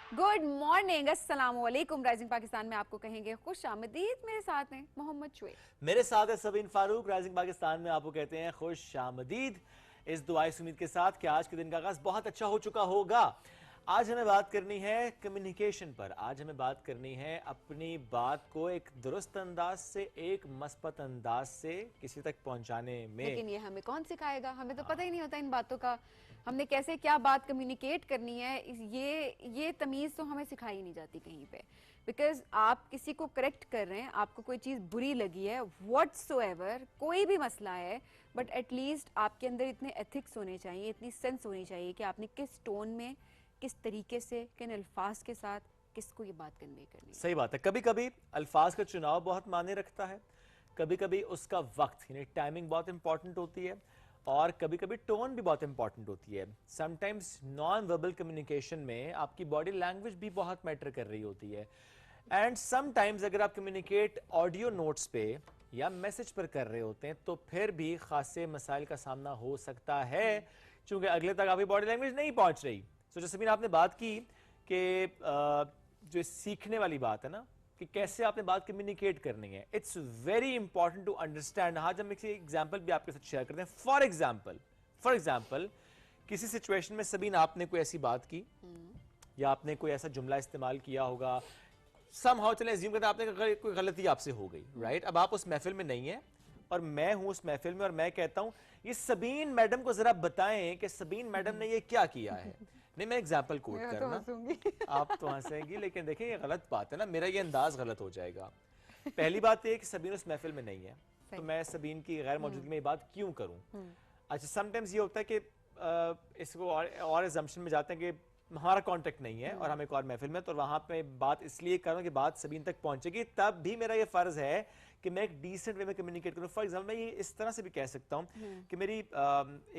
Good morning, अस्सलाम वालेकुम। Rising Pakistan में आपको कहेंगे खुश आमदीद। मेरे साथ हैं मोहम्मद शुएब, मेरे साथ है सबीन फारूक। राइजिंग पाकिस्तान में आपको कहते हैं खुश आमदीद। इस दुआई उम्मीद के साथ कि आज के दिन का आगाज बहुत अच्छा हो चुका होगा। आज हमें बात करनी है कम्युनिकेशन पर। आज हमें बात करनी है अपनी बात को एक दुरुस्त अंदाज से, एक मस्बत अंदाज से किसी तक पहुंचाने में। लेकिन ये हमें कौन सिखाएगा? हमें तो पता ही नहीं होता इन बातों का। हमने कैसे क्या बात कम्युनिकेट करनी है, ये तमीज़ तो हमें सिखाई ही नहीं जाती कहीं पे। बिकॉज आप किसी को करेक्ट कर रहे हैं, आपको कोई चीज़ बुरी लगी है, व्हाट्सोएवर कोई भी मसला है, बट एटलीस्ट आपके अंदर इतने एथिक्स होने चाहिए, इतनी सेंस होनी चाहिए कि आपने किस टोन में, किस तरीके से, किन अल्फाज के साथ किसको ये बात कन्वे करनी है। सही बात है। कभी कभी अल्फाज का चुनाव बहुत मायने रखता है, कभी कभी उसका वक्त यानी टाइमिंग बहुत इंपॉर्टेंट होती है, और कभी कभी टोन भी बहुत इंपॉर्टेंट होती है। समटाइम्स नॉन वर्बल कम्युनिकेशन में आपकी बॉडी लैंग्वेज भी बहुत मैटर कर रही होती है। एंड समटाइम्स अगर आप कम्युनिकेट ऑडियो नोट्स पे या मैसेज पर कर रहे होते हैं तो फिर भी खासे मसाइल का सामना हो सकता है, क्योंकि अगले तक आपकी बॉडी लैंग्वेज नहीं पहुंच रही। तो जैसे भी आपने बात की कि जो सीखने वाली बात है ना, कि कैसे आपने बात कम्युनिकेट करनी है, it's very important to understand. आज हम एक एग्जांपल भी आपके साथ शेयर करते हैं। फॉर एग्जांपल किसी सिचुएशन में सबीन आपने कोई ऐसी बात की या आपने कोई ऐसा जुमला इस्तेमाल किया होगा, समहाउ चले अज्यूम करते हैं आपने कोई गलती आपसे हो गई, राइट? अब आप उस महफिल में नहीं है और मैं हूं उस महफिल में, और मैं कहता हूं ये सबीन मैडम को जरा बताएं कि सबीन मैडम ने ये क्या किया है। नहीं, मैं एग्जांपल कोट करना, आप तो हंसेंगी, लेकिन देखिए ये गलत बात है ना, मेरा ये अंदाज गलत हो जाएगा। पहली बात ये कि सबीन उस महफिल में नहीं है, तो मैं सबीन की गैर मौजूदगी में ये बात क्यों करूं। अच्छा, समटाइम्स ये होता है कि इसको और एजम्पशन में जाते हैं कि हमारा कांटेक्ट नहीं है और हम एक और महफिल में, तो वहां पे बात इसलिए कर रहा हूं कि बात सबीन तक पहुंचेगी, तब भी मेरा ये फर्ज है कि मैं एक डिसेंट वे में कम्युनिकेट करूं। फॉर एग्जांपल मैं ये इस तरह से भी कह सकता हूं कि मेरी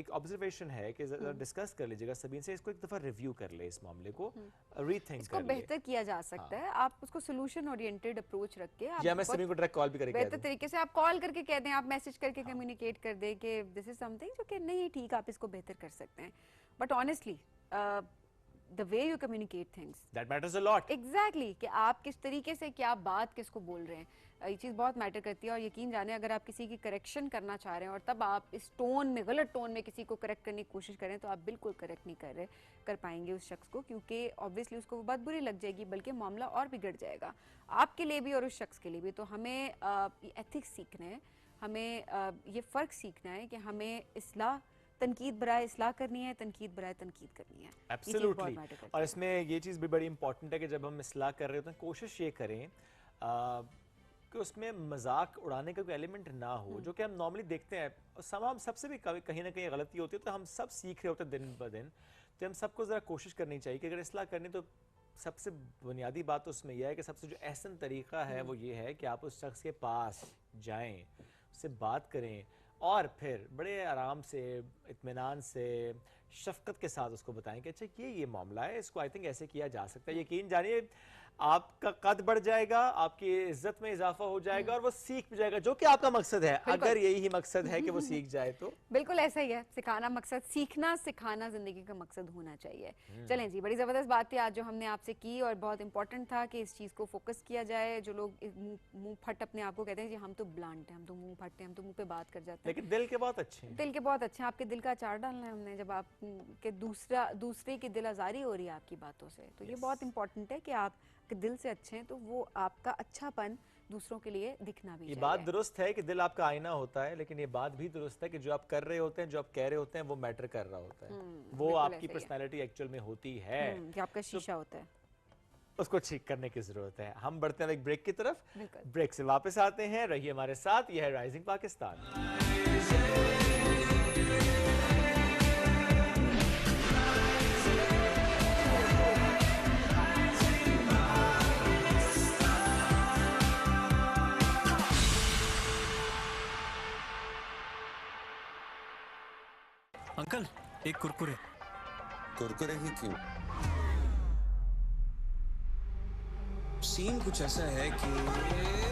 एक ऑब्जर्वेशन है कि डिस्कस कर लीजिएगा सबीन से, इसको एक दफा रिव्यू कर ले, इस मामले को रीथिंक इसको कर ले। बेहतर किया जा सकता है। आप उसको सोल्यूशन ओरिएंटेड अप्रोच रख के, आप या मैं सबीन को डायरेक्ट कॉल भी करके बेहतर तरीके से आप कॉल करके कह दें, आप मैसेज करके कम्युनिकेट कर दें कि दिस इज समथिंग जो कि नहीं ठीक, आप इसको बेहतर कर सकते हैं। But honestly the way you communicate things that matters a lot. Exactly, कि आप किस तरीके से क्या बात किसको बोल रहे हैं, ये चीज़ बहुत मैटर करती है। और यकीन जाने, अगर आप किसी की करेक्शन करना चाह रहे हैं और तब आप इस टोन में, गलत टोन में किसी को करेक्ट करने की कोशिश करें, तो आप बिल्कुल करेक्ट नहीं कर पाएंगे उस शख्स को, क्योंकि ऑब्वियसली उसको वो बात बुरी लग जाएगी, बल्कि मामला और बिगड़ जाएगा आपके लिए भी और उस शख्स के लिए भी। तो हमें एथिक्स सीखने हैं, हमें ये फ़र्क सीखना है कि हमें इस्लाह, तनकीद बराए इस्लाह करनी है, तनकीद बराए तनकीद करनी है। एब्सोल्युटली। और इसमें ये चीज़ भी बड़ी इंपॉर्टेंट है कि जब हम इस्लाह कर रहे होते हैं, कोशिश ये करें कि उसमें मजाक उड़ाने का कोई एलिमेंट ना हो, जो कि हम नॉर्मली देखते हैं। और हम सबसे भी कहीं ना कहीं गलती होती है, तो हम सब सीख रहे होते हैं दिन ब दिन। तो हम सबको ज़रा कोशिश करनी चाहिए कि अगर इस्लाह करनी, तो सबसे बुनियादी बात तो उसमें यह है कि सबसे जो एहसन तरीका है वो ये है कि आप उस शख्स के पास जाएं, उससे बात करें, और फिर बड़े आराम से, इत्मीनान से, शफकत के साथ उसको बताएं कि अच्छा ये मामला है, इसको आई थिंक ऐसे किया जा सकता है। यकीन जानिए आपका कद बढ़ जाएगा, आपकी इज्जत में इजाफा हो जाएगा, और वो सीख भी जाएगा, जो कि आपका मकसद है। अगर यही मकसद है कि वो सीख जाए तो बिल्कुल ऐसा ही है। सिखाना मकसद, सीखना सिखाना जिंदगी का मकसद होना चाहिए। चलें जी, बड़ी ज़बरदस्त बात थी आज जो हमने आपसे की, और बहुत इंपॉर्टेंट था कि इस चीज़ को फोकस किया जाए। जो लोग मुंह फट अपने आप को कहते हैं जी हम तो ब्लंट हैं, हम तो मुंह फट हैं, हम तो मुंह पे बात कर जाते हैं, लेकिन दिल के बहुत अच्छे हैं। दिल के बहुत अच्छे हैं। आपके दिल का अचार डालना है हमने, जब आप के दूसरे की दिल आज़ारी हो रही है आपकी बातों से, तो ये बहुत इंपॉर्टेंट है कि आप के दिल से अच्छे हैं, तो वो आपका अच्छापन दूसरों के लिए दिखना भी ये चाहिए। बात दुरुस्त है कि दिल आपका आईना होता है, लेकिन ये बात भी दुरुस्त है कि जो आप कर रहे होते हैं, जो आप कह रहे होते हैं, वो मैटर कर रहा होता है। वो आपकी पर्सनैलिटी एक्चुअल में होती है, कि आपका शीशा होता है, उसको ठीक करने की जरूरत है। हम बढ़ते हैं एक ब्रेक की तरफ, ब्रेक से वापस आते हैं। रहिए हमारे साथ, यह है राइजिंग पाकिस्तान। अंकल, एक कुरकुरे। कुरकुरे ही क्यों? सीन कुछ ऐसा है कि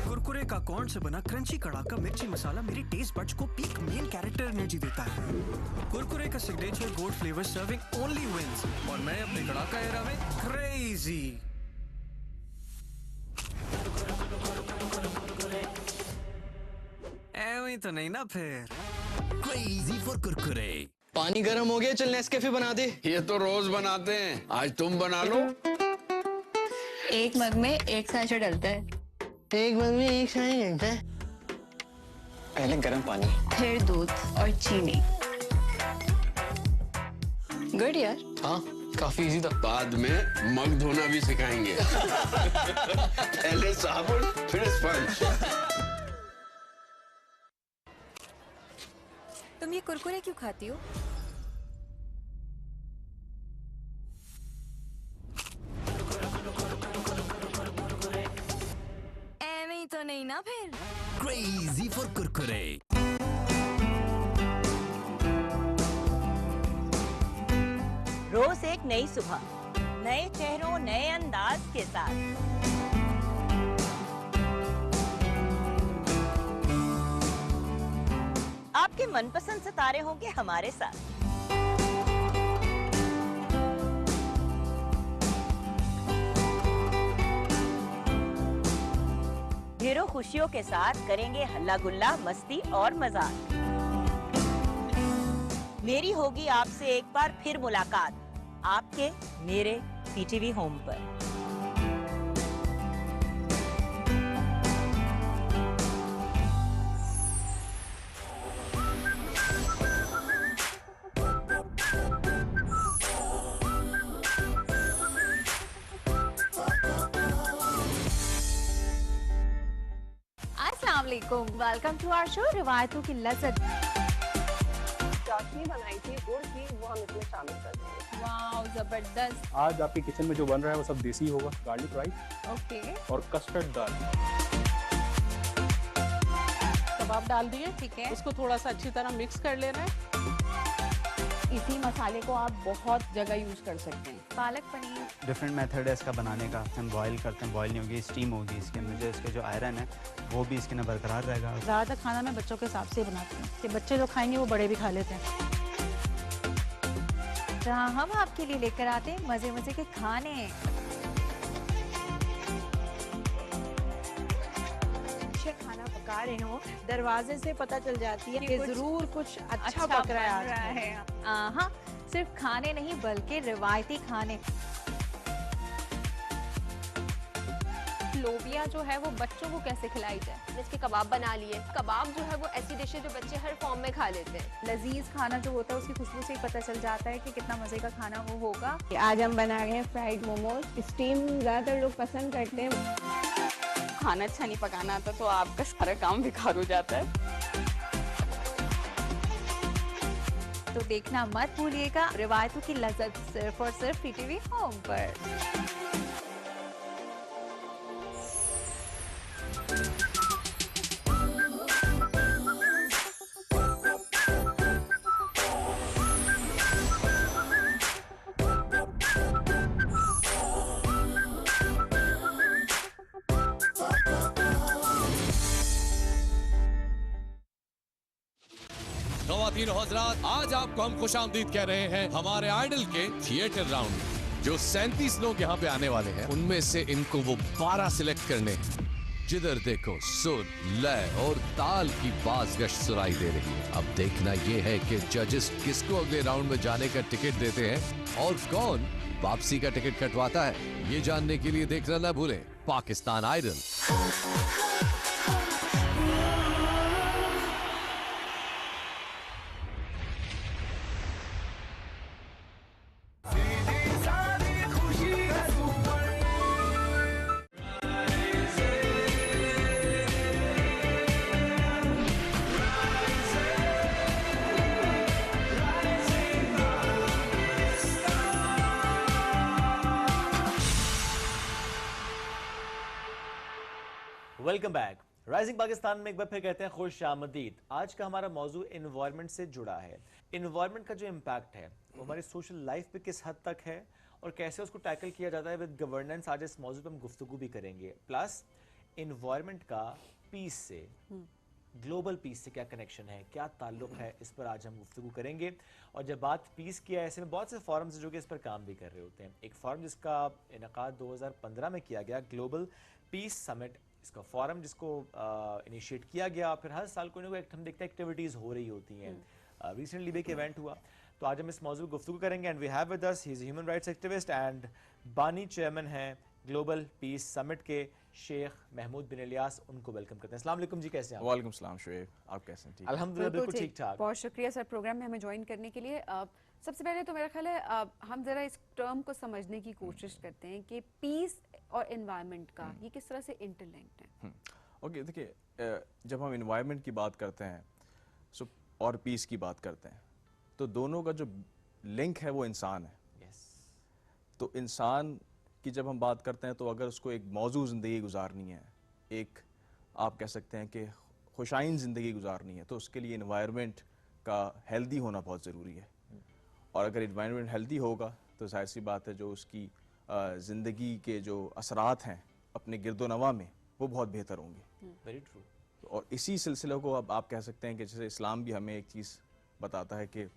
कुरकुरे का कॉर्न से बना क्रंची कड़ाका मिर्ची मसाला मेरी टेस्ट बड्स को पीक मेन कैरेक्टर एनर्जी देता है। कुरकुरे का signature gold flavour serving only wins, और मैं अपने कड़ाका एरा में क्रेजी क्रेजी। ऐਵੇਂ तो नहीं ना फिर। Crazy for Kurkure. पानी गर्म हो गया, चल नेस्कैफे बना दे। ये तो रोज बनाते हैं, आज तुम बना लो। एक मग में एक सैशे डलता है। एक मग में एक शाही घंटा है। पहले गर्म पानी, फिर दूध और चीनी। गुड यार। हाँ काफी इजी था। बाद में मग धोना भी सिखाएंगे। पहले साबुन फिर स्पंज। तुम ये कुरकुरे क्यों खाती हो? ऐਵੇਂ ही तो नहीं ना फिर। Crazy for Kurkure. रोज एक नई सुबह, नए चेहरों, नए अंदाज के साथ। आपके मनपसंद सितारे होंगे हमारे साथ। ढेरों खुशियों के साथ करेंगे हल्ला गुल्ला, मस्ती और मजाक। मेरी होगी आपसे एक बार फिर मुलाकात, आपके मेरे पीटीवी होम पर। अस्सलाम वालेकुम, वेलकम टू आवर शो रिवायतों की लज़्ज़त। चाशनी बनाई थी गुड़ की, वो हम इसमें शामिल कर देंगे। वाओ, जबरदस्त। आज आपके किचन में जो बन रहा है वो सब देसी होगा। गार्लिक राइस ओके, और कस्टर्ड दाल। कबाब डाल दिए, ठीक है। उसको थोड़ा सा अच्छी तरह मिक्स कर लेना है। इसी मसाले को आप बहुत जगह यूज कर सकते हैं। पालक पनीर डिफरेंट मेथड है इसका बनाने का। हम बॉईल करते हैं, बॉईल नहीं होगी, स्टीम होगी इसके अंदर। जो इसके जो आयरन है वो भी इसके अंदर बरकरार रहेगा। ज़्यादातर खाना मैं बच्चों के हिसाब से बनाती हूँ कि बच्चे जो खाएंगे वो बड़े भी खा लेते हैं। जहाँ हम आपके लिए लेकर आते हैं मजे मजे के खाने। खाना पका रहे हो, दरवाजे से पता चल जाती है कि जरूर कुछ अच्छा पक रहा है। हाँ, सिर्फ खाने नहीं बल्कि रिवायती खाने। लोबिया जो है वो बच्चों को कैसे खिलाई जाए? इसके कबाब बना लिए। कबाब जो है वो ऐसी डिश है जो बच्चे हर फॉर्म में खा लेते हैं। लजीज खाना जो होता है उसकी खुशबू से ही पता चल जाता है कि कितना मजे का खाना वो होगा। आज हम बना रहे हैं फ्राइड मोमोज। स्टीम ज्यादातर लोग पसंद करते हैं। खाना अच्छा नहीं पकाना आता तो आपका सारा काम बेकार हो जाता है। तो देखना मत भूलिएगा रिवायतों की लज़्ज़त सिर्फ और सिर्फ पीटीवी होम पर। ख़वातीन और हज़रात, आज आपको हम खुशामदीद कह रहे हैं हमारे आइडल के थिएटर राउंड। जो 37 लोग यहाँ पे आने वाले हैं उनमें से इनको वो 12 सिलेक्ट करने हैं। जिधर देखो सुर, लय और ताल की बाज़गश्त सुनाई दे रही है। अब देखना ये है कि जजेस किसको अगले राउंड में जाने का टिकट देते हैं और कौन वापसी का टिकट कटवाता है। ये जानने के लिए देखना ना भूलें Pakistan idol. Welcome back. Rising Pakistan में एक बार फिर कहते हैं खुश आमदीद। आज का हमारा मौजू इन्वायरमेंट से जुड़ा है। इन्वायरमेंट का जो इम्पैक्ट है वो हमारी सोशल लाइफ पे किस हद तक है और कैसे उसको टैकल किया जाता है विद गवर्नेंस। आज इस मौजू पे हम गुफ्तगू भी करेंगे। प्लस इन्वायरमेंट का पीस से ग्लोबल पीस से क्या कनेक्शन है, क्या ताल्लुक है, इस पर आज हम गुफ्तगू करेंगे। और जब बात पीस की है, ऐसे में बहुत से फोरम्स हैं जो कि इस पर काम भी कर रहे होते हैं। एक फोरम जिसका इनकाद 2015 में किया गया, ग्लोबल पीस समिट, इसका फोरम जिसको इनिशिएट किया गया, फिर हर साल कोई ना कोई हम देखते हैं एक्टिविटीज़ हो रही होती हैं। रिसेंटली भी एक इवेंट हुआ, तो आज हम इस मौजूद गुफ्तगू करेंगे। And we have with us, he is human rights activist and बानी चेयरमैन हैं ग्लोबल पीस समिट के, शेख महमूद बिन इलियास। उनको वेलकम करते हैं। अस्सलाम वालेकुम जी, कैसे हैं आप? वालेकुम सलाम शुएब, आप कैसे हैं? ठीक, अल्हम्दुलिल्लाह बिल्कुल ठीक ठाक। बहुत शुक्रिया सर प्रोग्राम में हमें ज्वाइन करने के लिए। सबसे पहले तो मेरा ख्याल है हम ज़रा इस टर्म को समझने की कोशिश करते हैं कि पीस और एनवायरनमेंट का ये किस तरह से इंटरलिंक्ड है। ओके, देखिए जब हम एनवायरनमेंट की बात करते हैं और पीस की बात करते हैं, तो दोनों का जो लिंक है वो इंसान है। तो इंसान की जब हम बात करते हैं, तो अगर उसको एक मौजूद ज़िंदगी गुजारनी है, एक आप कह सकते हैं कि खुशाइन ज़िंदगी गुजारनी है, तो उसके लिए एनवायरनमेंट का हेल्दी होना बहुत ज़रूरी है। और अगर एनवायरनमेंट हेल्दी होगा तो जाहिर सी बात है जो उसकी ज़िंदगी के जो असरात हैं अपने गिरदोनवा में, वो बहुत बेहतर होंगे। Very true. और इसी सिलसिले को अब आप कह सकते हैं कि जैसे इस्लाम भी हमें एक चीज़ बताता है कि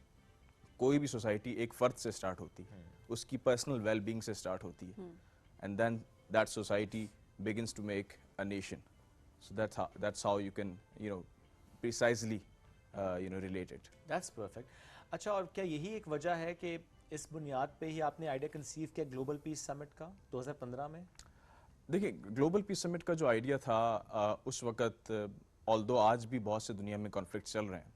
कोई भी सोसाइटी एक फ़र्द से स्टार्ट होती है, उसकी पर्सनल वेलबींग से स्टार्ट होती है, and then that society begins to make a nation. So that's how you can precisely relate it. That's perfect. अच्छा, और क्या यही एक वजह है कि इस बुनियाद पे ही आपने आइडिया कंसीव किया ग्लोबल पीस समिट का 2015 में? देखिए, ग्लोबल पीस समिट का जो आइडिया था उस वक़्त, ऑल्दो आज भी बहुत से दुनिया में कॉन्फ्लिक्ट चल रहे हैं,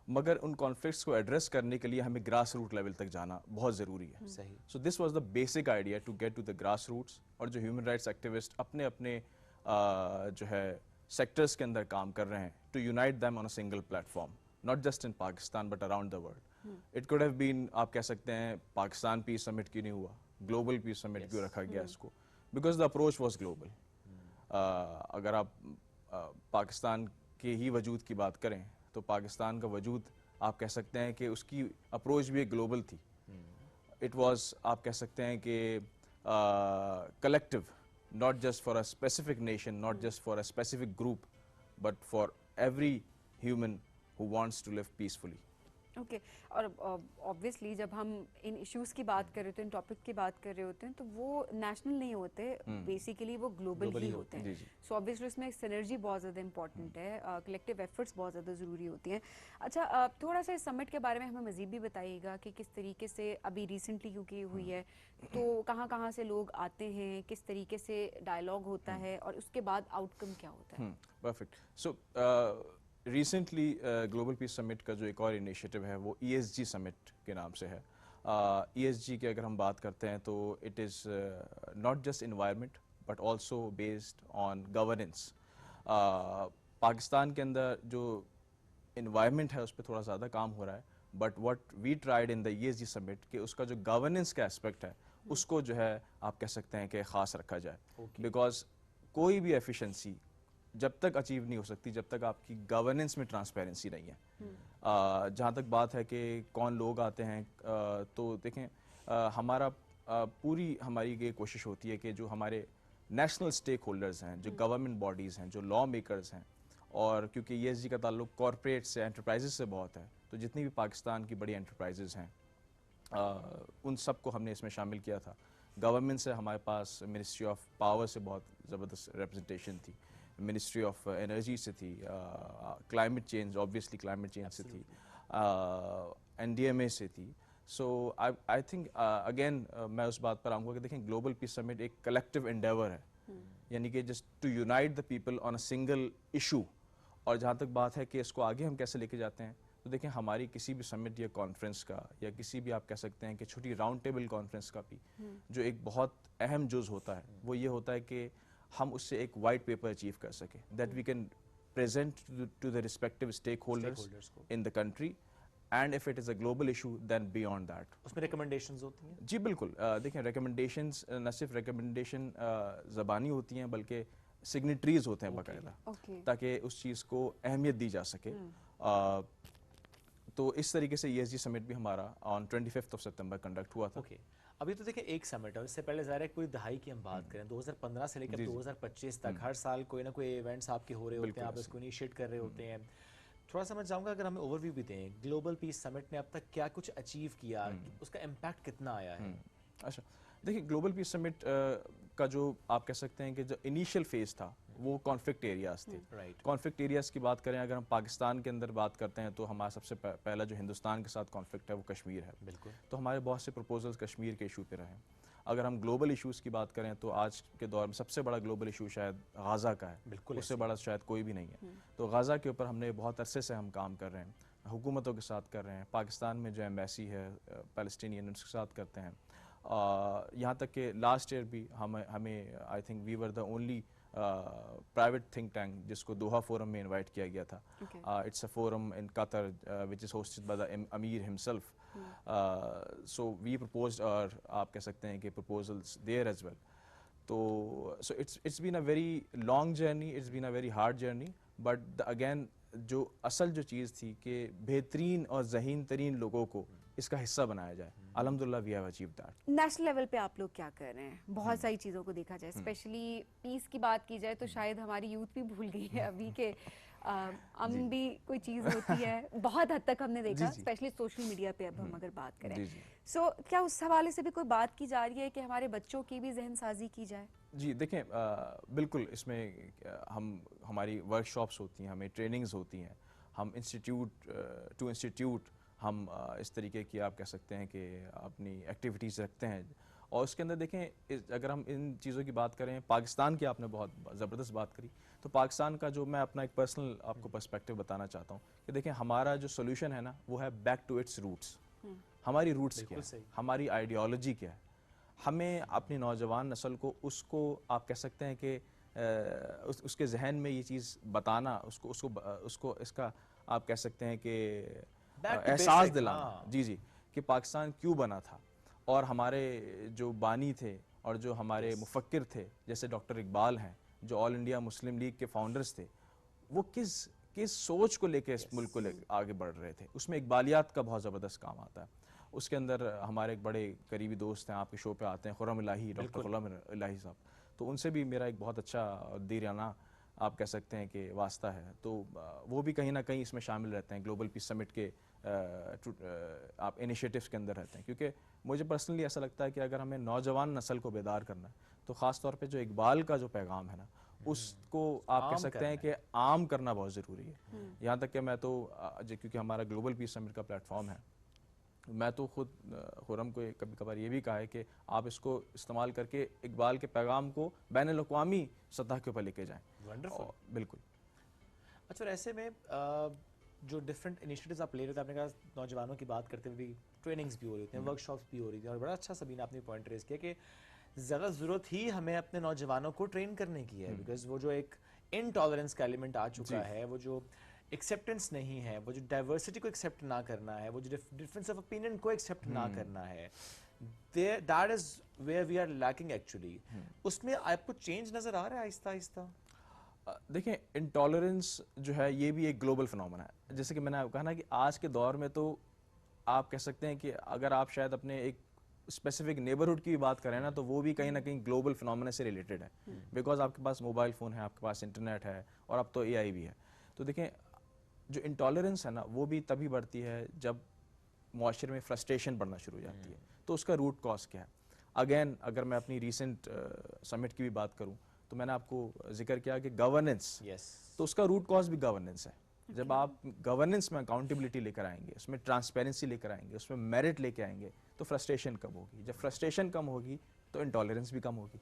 मगर उन कॉन्फ्लिक्ट्स को एड्रेस करने के लिए हमें ग्रास रूट लेवल तक जाना बहुत ज़रूरी है। सही। So this was the basic idea to get to the grass roots. और जो ह्यूमन राइट्स एक्टिविस्ट अपने अपने जो है सेक्टर्स के अंदर काम कर रहे हैं, to unite them on a single platform, not just in Pakistan but around the world. It could have been, आप कह सकते हैं, पाकिस्तान पीस समिट क्यों नहीं हुआ, ग्लोबल पीस समिट क्यों रखा गया इसको, because the approach was global. अगर आप पाकिस्तान के ही वजूद की बात करें, तो पाकिस्तान का वजूद आप कह सकते हैं कि उसकी अप्रोच भी एक ग्लोबल थी। इट वाज, आप कह सकते हैं कि collective, not just for a specific nation, not just for a specific group, but for every human who wants to live peacefully. Okay, और ऑब्वियसली जब हम इन इश्यूज की बात कर रहे होते हैं, टॉपिक की बात कर रहे होते हैं, तो वो नेशनल नहीं होते, बेसिकली वो ग्लोबल ही होते हैं। सो ऑब्वियसली इसमें सिनर्जी बहुत ज़्यादा इंपॉर्टेंट है, कलेक्टिव एफर्ट्स बहुत ज़्यादा ज़रूरी होती हैं। अच्छा, थोड़ा सा इस समिट के बारे में हमें मज़ीद भी बताइएगा कि किस तरीके से अभी रिसेंटली क्योंकि हुई है, तो कहाँ कहाँ से लोग आते हैं, किस तरीके से डायलॉग होता है, और उसके बाद आउटकम क्या होता है? Perfect. So recently global peace summit का जो एक और इनिशिएटिव है वो ESG समिट के नाम से है। ESG की अगर हम बात करते हैं तो it is not just environment but also based on governance. Pakistan के अंदर जो इन्वायरमेंट है उस पर थोड़ा ज़्यादा काम हो रहा है, but what we tried in the ESG summit कि उसका जो गवर्नेंस का एस्पेक्ट है उसको जो है आप कह सकते हैं कि ख़ास रखा जाए, बिकॉज कोई भी एफिशिएंसी जब तक अचीव नहीं हो सकती जब तक आपकी गवर्नेंस में ट्रांसपेरेंसी नहीं है। जहाँ तक बात है कि कौन लोग आते हैं, तो देखें हमारा पूरी हमारी ये कोशिश होती है कि जो हमारे नेशनल स्टेक होल्डर्स हैं, जो गवर्नमेंट बॉडीज़ हैं, जो लॉ मेकर्स हैं, और क्योंकि ESG का ताल्लुक कॉरपोरेट से, एंटरप्राइजेज से बहुत है, तो जितनी भी पाकिस्तान की बड़ी एंटरप्राइजेज हैं उन सब को हमने इसमें शामिल किया था। गवर्नमेंट से हमारे पास मिनिस्ट्री ऑफ पावर से बहुत ज़बरदस्त रिप्रेजेंटेशन थी, मिनिस्ट्री ऑफ एनर्जी से थी, climate change, obviously climate change से थी, NDMA से थी। सो आई थिंक अगेन मैं उस बात पर आऊँगा कि देखें ग्लोबल पीस समिट एक कलेक्टिव एंडेवर है, यानी कि just to unite the people on a single issue. और जहाँ तक बात है कि इसको आगे हम कैसे लेके जाते हैं, तो देखें हमारी किसी भी समिट या कॉन्फ्रेंस का या किसी भी आप कह सकते हैं कि छोटी राउंड टेबल कॉन्फ्रेंस का भी जो एक बहुत अहम जुज़ होता है वो ये होता है कि हम उससे एक वाइट पेपर अचीव कर सकें, that we can present to the respective stakeholders in the country, and if it is a global issue then beyond that. उसमें रिकमेंडेशंस होती हैं? जी बिल्कुल। देखें रिकमेंडेशंस न सिर्फ रिकमेंडेशन ज़बानी होती हैं बल्कि सिग्नेटरीज होते हैं बाकायदा, ताकि उस चीज़ को अहमियत दी जा सके। तो इस तरीके से ESG समिट भी हमारा ऑन 25 सितंबर कंडक्ट हुआ था। अभी तो देखिए एक समिट है, इससे पहले ज़ाहिर है पूरी दहाई की हम बात करें 2015 से लेकर 2025 तक हर साल कोई ना कोई इवेंट्स आपके हो रहे होते हैं, आप इसको इनिशिएट कर रहे होते हैं। थोड़ा समझ जाऊंगा अगर हमें ओवरव्यू भी दें, ग्लोबल पीस समिट ने अब तक क्या कुछ अचीव किया, उसका इम्पैक्ट कितना आया है? अच्छा, देखिए ग्लोबल पीस समिट का जो आप कह सकते हैं कि जो इनिशियल फेज था वो कॉन्फ्लिक्ट एरियाज थे। राइट। कॉन्फ्लिक्ट एरियाज की बात करें, अगर हम पाकिस्तान के अंदर बात करते हैं तो हमारा सबसे पहला जो हिंदुस्तान के साथ कॉन्फ्लिक्ट है वो कश्मीर है। बिल्कुल। तो हमारे बहुत से प्रपोजल्स कश्मीर के इशू पे रहे। अगर हम ग्लोबल इशूज़ की बात करें तो आज के दौर में सबसे बड़ा ग्लोबल इशू शायद गाज़ा का है। बिल्कुल, उससे बड़ा शायद कोई भी नहीं है। तो गाज़ा के ऊपर हमने बहुत अरसे से हम काम कर रहे हैं, हुकूमतों के साथ कर रहे हैं, पाकिस्तान में जो एम्बेसी है पैलेस्टीनियन उसके साथ करते हैं। यहाँ तक कि लास्ट ईयर भी हमें I think we were the only private think tank जिसको दोहा फोरम में इनवाइट किया गया था। It's a forum in Qatar which is hosted by the emir himself. So we proposed, और आप कह सकते हैं कि प्रपोजल्स देयर एज वेल। तो so it's been a very long journey, it's been a very hard journey, but again जो असल जो चीज़ थी कि बेहतरीन और ज़हीन तरीन लोगों को इसका हिस्सा बनाया जाए। अल्हम्दुलिल्लाह we have achieved that. National level पे आप लोग क्या कर रहे हैं? बहुत सारी चीज़ों को देखा जाए, स्पेशली पीस की बात की जाए तो शायद हमारी यूथ भी भूल गई है अभी के भी कोई चीज़ होती है, बहुत हद तक हमने देखा, स्पेशली सोशल मीडिया पे अब हम अगर बात करें। सो क्या उस हवाले से भी कोई बात की जा रही है कि हमारे बच्चों की भी जहन साजी की जाए? जी देखें, बिल्कुल इसमें हमारी वर्कशॉप्स होती हैं, हमें ट्रेनिंग्स होती हैं, हम इंस्टीट्यूट टू इंस्टीट्यूट हम इस तरीके की आप कह सकते हैं कि अपनी एक्टिविटीज़ रखते हैं। और उसके अंदर देखें, अगर हम इन चीज़ों की बात करें, पाकिस्तान की आपने बहुत ज़बरदस्त बात करी, तो पाकिस्तान का जो मैं अपना एक पर्सनल आपको पर्सपेक्टिव बताना चाहता हूँ कि देखें हमारा जो सोल्यूशन है ना वो है बैक टू इट्स रूट्स। हमारी रूट्स क्या है, हमारी आइडियोलॉजी क्या है, हमें अपनी नौजवान नस्ल को उसको आप कह सकते हैं कि उसके जहन में ये चीज़ बताना, उसको इसका आप कह सकते हैं कि एहसास दिलाना, जी कि पाकिस्तान क्यों बना था, और हमारे जो बानी थे और जो हमारे मुफक्किर थे जैसे डॉक्टर इकबाल हैं जो ऑल इंडिया मुस्लिम लीग के फाउंडर्स थे, वो किस सोच को लेके इस मुल्क को आगे बढ़ रहे थे। उसमें इकबालियात का बहुत ज़बरदस्त काम आता है। उसके अंदर हमारे एक बड़े करीबी दोस्त हैं, आपके शो पे आते हैं, खुर्रम इलाही, डॉक्टर खुर्रम इलाही साहब, तो उनसे भी मेरा एक बहुत अच्छा दीराना आप कह सकते हैं कि वास्ता है। तो वो भी कहीं ना कहीं इसमें शामिल रहते हैं, ग्लोबल पीस समिट के आप इनिशिएटिव्स के अंदर रहते हैं, क्योंकि मुझे पर्सनली ऐसा लगता है कि अगर हमें नौजवान नस्ल को बेदार करना है तो ख़ास तौर पे जो इकबाल का जो पैगाम है ना उसको आप कह सकते हैं कि आम करना बहुत ज़रूरी है। यहाँ तक कि मैं तो क्योंकि हमारा ग्लोबल पीस समिट का प्लेटफॉर्म है, मैं तो खुद खुर्रम को कभी कभार ये भी कहा है कि आप इसको इस्तेमाल करके इकबाल के पैगाम को बैनुल-अक़वामी सतह के ऊपर लेके जाएँ। वंडरफुल, बिल्कुल। अच्छा, ऐसे में जो डिफरेंट इनिशिएटिव्स आप ले रहे थे, आपने कहा नौजवानों की बात करते हुए भी ट्रेनिंग्स भी हो रही थी, वर्कशॉप्स भी हो रही थी, और बड़ा अच्छा सबीना आपने पॉइंट रेज किया कि ज़्यादा ज़रूरत ही हमें अपने नौजवानों को ट्रेन करने की है, बिकॉज वो जो एक इनटॉलरेंस का एलिमेंट आ चुका है, वो जो एक्सेप्टेंस नहीं है, वो जो डाइवर्सिटी को एक्सेप्ट ना करना है, वो जो डिफरेंस ऑफ ओपिनियन को एक्सेप्ट ना करना है, that is where we are lacking actually. उसमें आपको चेंज नजर आ रहा है आहिस्ता आहिस्ता? देखें, इंटॉलरेंस जो है ये भी एक ग्लोबल फिनोमेना है। जैसे कि मैंने आपको कहा ना कि आज के दौर में तो आप कह सकते हैं कि अगर आप शायद अपने एक स्पेसिफिक नेबरहुड की भी बात करें ना तो वो भी कहीं ना कहीं ग्लोबल फिनोमेना से रिलेटेड है, बिकॉज आपके पास मोबाइल फ़ोन है, आपके पास इंटरनेट है, और अब तो AI भी है। तो देखें, जो इंटॉलरेंस है ना वो भी तभी बढ़ती है जब मुआशरे में फ्रस्ट्रेशन बढ़ना शुरू हो जाती है। तो उसका रूट कॉज क्या है? अगेन अगर मैं अपनी रिसेंट समिट की भी बात करूं तो मैंने आपको जिक्र किया कि गवर्नेंस, तो उसका रूट कॉज भी गवर्नेंस है। जब आप गवर्नेंस में अकाउंटेबिलिटी लेकर आएंगे, उसमें ट्रांसपेरेंसी लेकर आएंगे, उसमें मेरिट लेके आएंगे, तो फ्रस्ट्रेशन कम होगी। जब फ्रस्ट्रेशन कम होगी तो इंटॉलरेंस भी कम होगी।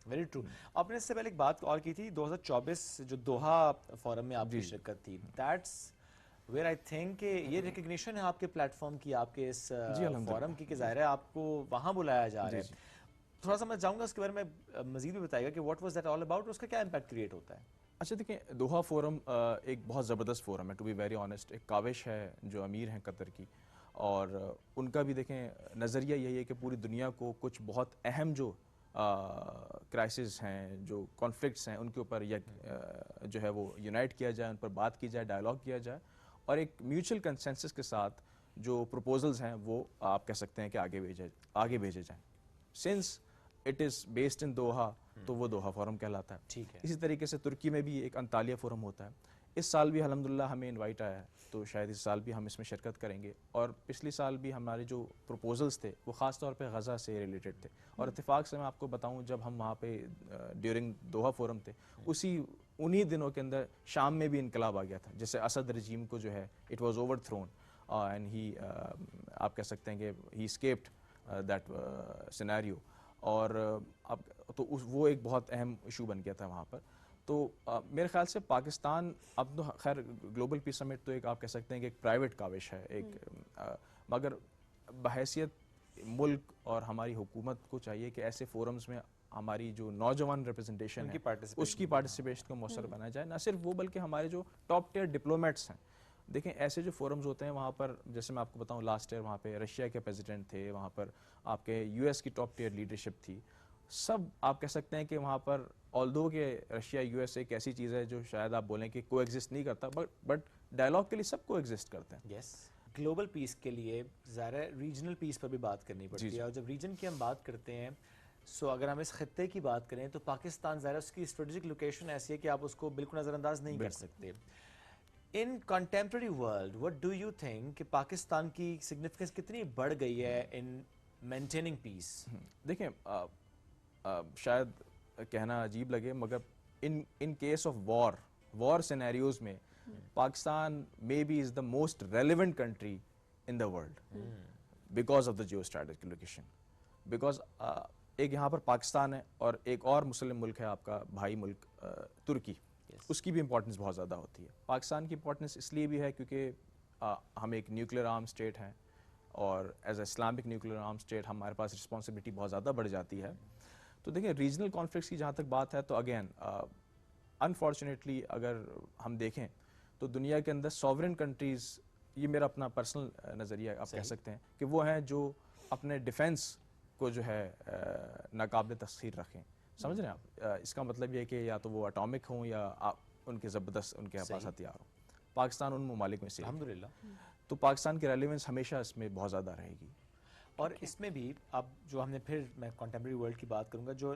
Very true. आपने इससे पहले एक बात और की थी, 2024 जो दोहा फोरम में आपकी शिरकत थी, दैट्स वेयर आई थिंक ये रिकग्निशन है आपके प्लेटफॉर्म की, आपके इस फोरम की, कि जाहिर है आपको वहाँ बुलाया जा रहा है। थोड़ा सा मैं चाहूँगा उसके बारे में मजीद भी बताइएगा कि what was that all about, उसका क्या इम्पैक्ट क्रिएट होता है? अच्छा देखिए, दोहा फोरम एक बहुत ज़बरदस्त फोरम है, टू बी वेरी ऑनेस्ट। एक काविश है जो अमीर हैं कतर की, और उनका भी देखें नज़रिया यही है कि पूरी दुनिया को कुछ बहुत अहम जो क्राइसिस हैं, जो कॉन्फ्लिक्ट्स हैं, उनके ऊपर जो है वो यूनाइट किया जाए, उन पर बात की जाए, डायलॉग किया जाए, और एक म्यूचुअल कंसेंसस के साथ जो प्रपोजल्स हैं वो आप कह सकते हैं कि आगे भेजे जाएं। Since it is based in Doha, तो वो दोहा फोरम कहलाता है। ठीक है। इसी तरीके से तुर्की में भी एक अंतालिया फोरम होता है। इस साल भी अल्हम्दुलिल्लाह हमें इनवाइट आया है, तो शायद इस साल भी हम इसमें शिरकत करेंगे। और पिछले साल भी हमारे जो प्रपोजल्स थे वो ख़ास तौर पे गज़ा से रिलेटेड थे। और इत्तेफाक से मैं आपको बताऊं, जब हम वहाँ पे ड्यूरिंग दोहा फोरम थे, उन्हीं दिनों के अंदर शाम में भी इनकलाब आ गया था। जैसे असद रजीम को जो है it was overthrown and he आप कह सकते हैं कि ही स्केप्ड दैट सिनेरियो। और अब तो वो एक बहुत अहम इशू बन गया था वहाँ पर। तो मेरे ख्याल से पाकिस्तान अब तो खैर ग्लोबल पीस समिट तो एक आप कह सकते हैं कि एक प्राइवेट काविश है, मगर बहैसियत मुल्क और हमारी हुकूमत को चाहिए कि ऐसे फोरम्स में हमारी जो नौजवान रिप्रेजेंटेशन है उसकी पार्टिसिपेशन को मौसर बनाया जाए। ना सिर्फ वो बल्कि हमारे जो टॉप टियर डिप्लोमेट्स हैं, देखें ऐसे जो फोरम्स होते हैं वहाँ पर, जैसे मैं आपको बताऊँ लास्ट ईयर वहाँ पे रशिया के प्रेसिडेंट थे, वहाँ पर आपके यूएस की टॉप टियर लीडरशिप थी। सब आप कह सकते हैं कि वहाँ पर ऑल्दो के रशिया यूएस एक ऐसी चीज़ है जो शायद आप बोलें कि को एग्जिस्ट नहीं करता, बट डायलॉग के लिए सब को एग्जिस्ट करते हैं। यस, ग्लोबल पीस के लिए ज़रा रीजनल पीस पर भी बात करनी पड़ती है। और जब रीजन की हम बात करते हैं, सो अगर हम इस खत्ते की बात करें तो पाकिस्तान ज़रा उसकी स्ट्रेटेजिक लोकेशन ऐसी है कि आप उसको बिल्कुल नज़रअंदाज नहीं कर सकते। इन contemporary world what do you think कि पाकिस्तान की सिग्निफिकेंस कितनी बढ़ गई है इन मेंटेनिंग पीस? देखें शायद कहना अजीब लगे, मगर in case of war scenarios में Pakistan maybe is the most relevant country in the world because of the geo strategic location. Because एक यहाँ पर पाकिस्तान है और एक और मुस्लिम मुल्क है आपका भाई मुल्क तुर्की, उसकी भी इंपॉर्टेंस बहुत ज़्यादा होती है। पाकिस्तान की इंपॉर्टेंस इसलिए भी है क्योंकि हम एक न्यूक्लियर आर्म स्टेट हैं और as a Islamic nuclear arm state हमारे पास रिस्पॉन्सिबिलिटी बहुत ज़्यादा बढ़ जाती है। तो देखिए रीजनल कॉन्फ्लिक्ट्स की जहाँ तक बात है तो अगेन अनफॉर्चुनेटली अगर हम देखें तो दुनिया के अंदर सॉवरेन कंट्रीज़, ये मेरा अपना पर्सनल नज़रिया आप कह सकते हैं कि वो हैं जो अपने डिफेंस को जो है नाकाबिल तस्खीर रखें। समझ रहे हैं आप? इसका मतलब ये है कि या तो वो एटॉमिक हों या उनके ज़बरदस्त उनके पास हथियार हों। पाकिस्तान उन ममालिक में से अल्हम्दुलिल्लाह। तो पाकिस्तान की रेलेवेंस हमेशा इसमें बहुत ज़्यादा रहेगी। और इसमें भी अब जो हमने फिर मैं कंटेम्प्रेरी वर्ल्ड की बात करूँगा, जो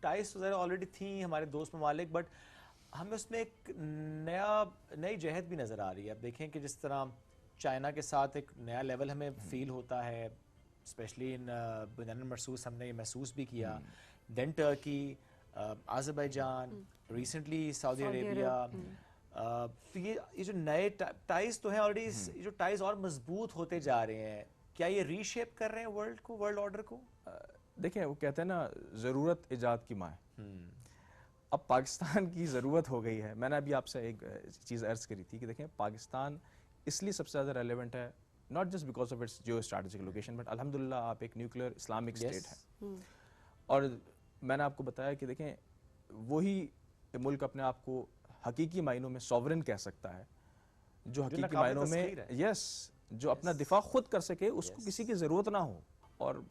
टाइज तो ज़रा ऑलरेडी थी हमारे दोस्त ममालिक, बट हमें उसमें एक नई जहद भी नज़र आ रही है। अब देखें कि जिस तरह चाइना के साथ एक नया लेवल हमें फील होता है, स्पेशली इन बुनियान मरसूस हमने ये महसूस भी किया। Then Turkey, Azerbaijan, recently Saudi Arabia. तो ये जो नए टाइज तो हैं ऑलरेडी, जो टाइज और मजबूत होते जा रहे हैं, क्या ये रीशेप कर रहे हैं वर्ल्ड को, वर्ल्ड ऑर्डर को? देखें वो कहते हैं ना, ज़रूरत इजाद की माँ है। अब पाकिस्तान की ज़रूरत हो गई है। मैंने अभी आपसे एक चीज़ अर्ज़ करी थी कि देखें पाकिस्तान इसलिए सबसे ज़्यादा रेलेवेंट है, not just because of its Jio strategic location, but अल्हम्दुलिल्लाह आप एक न्यूक्लियर इस्लामिक स्टेट है। और मैंने आपको बताया कि देखें वही मुल्क अपने आप को हकीकी मायनों में सॉवरेन कह सकता है, जो हकीकी मायनों में जो अपना दिफा खुद कर सके, उसको किसी की ज़रूरत ना हो। और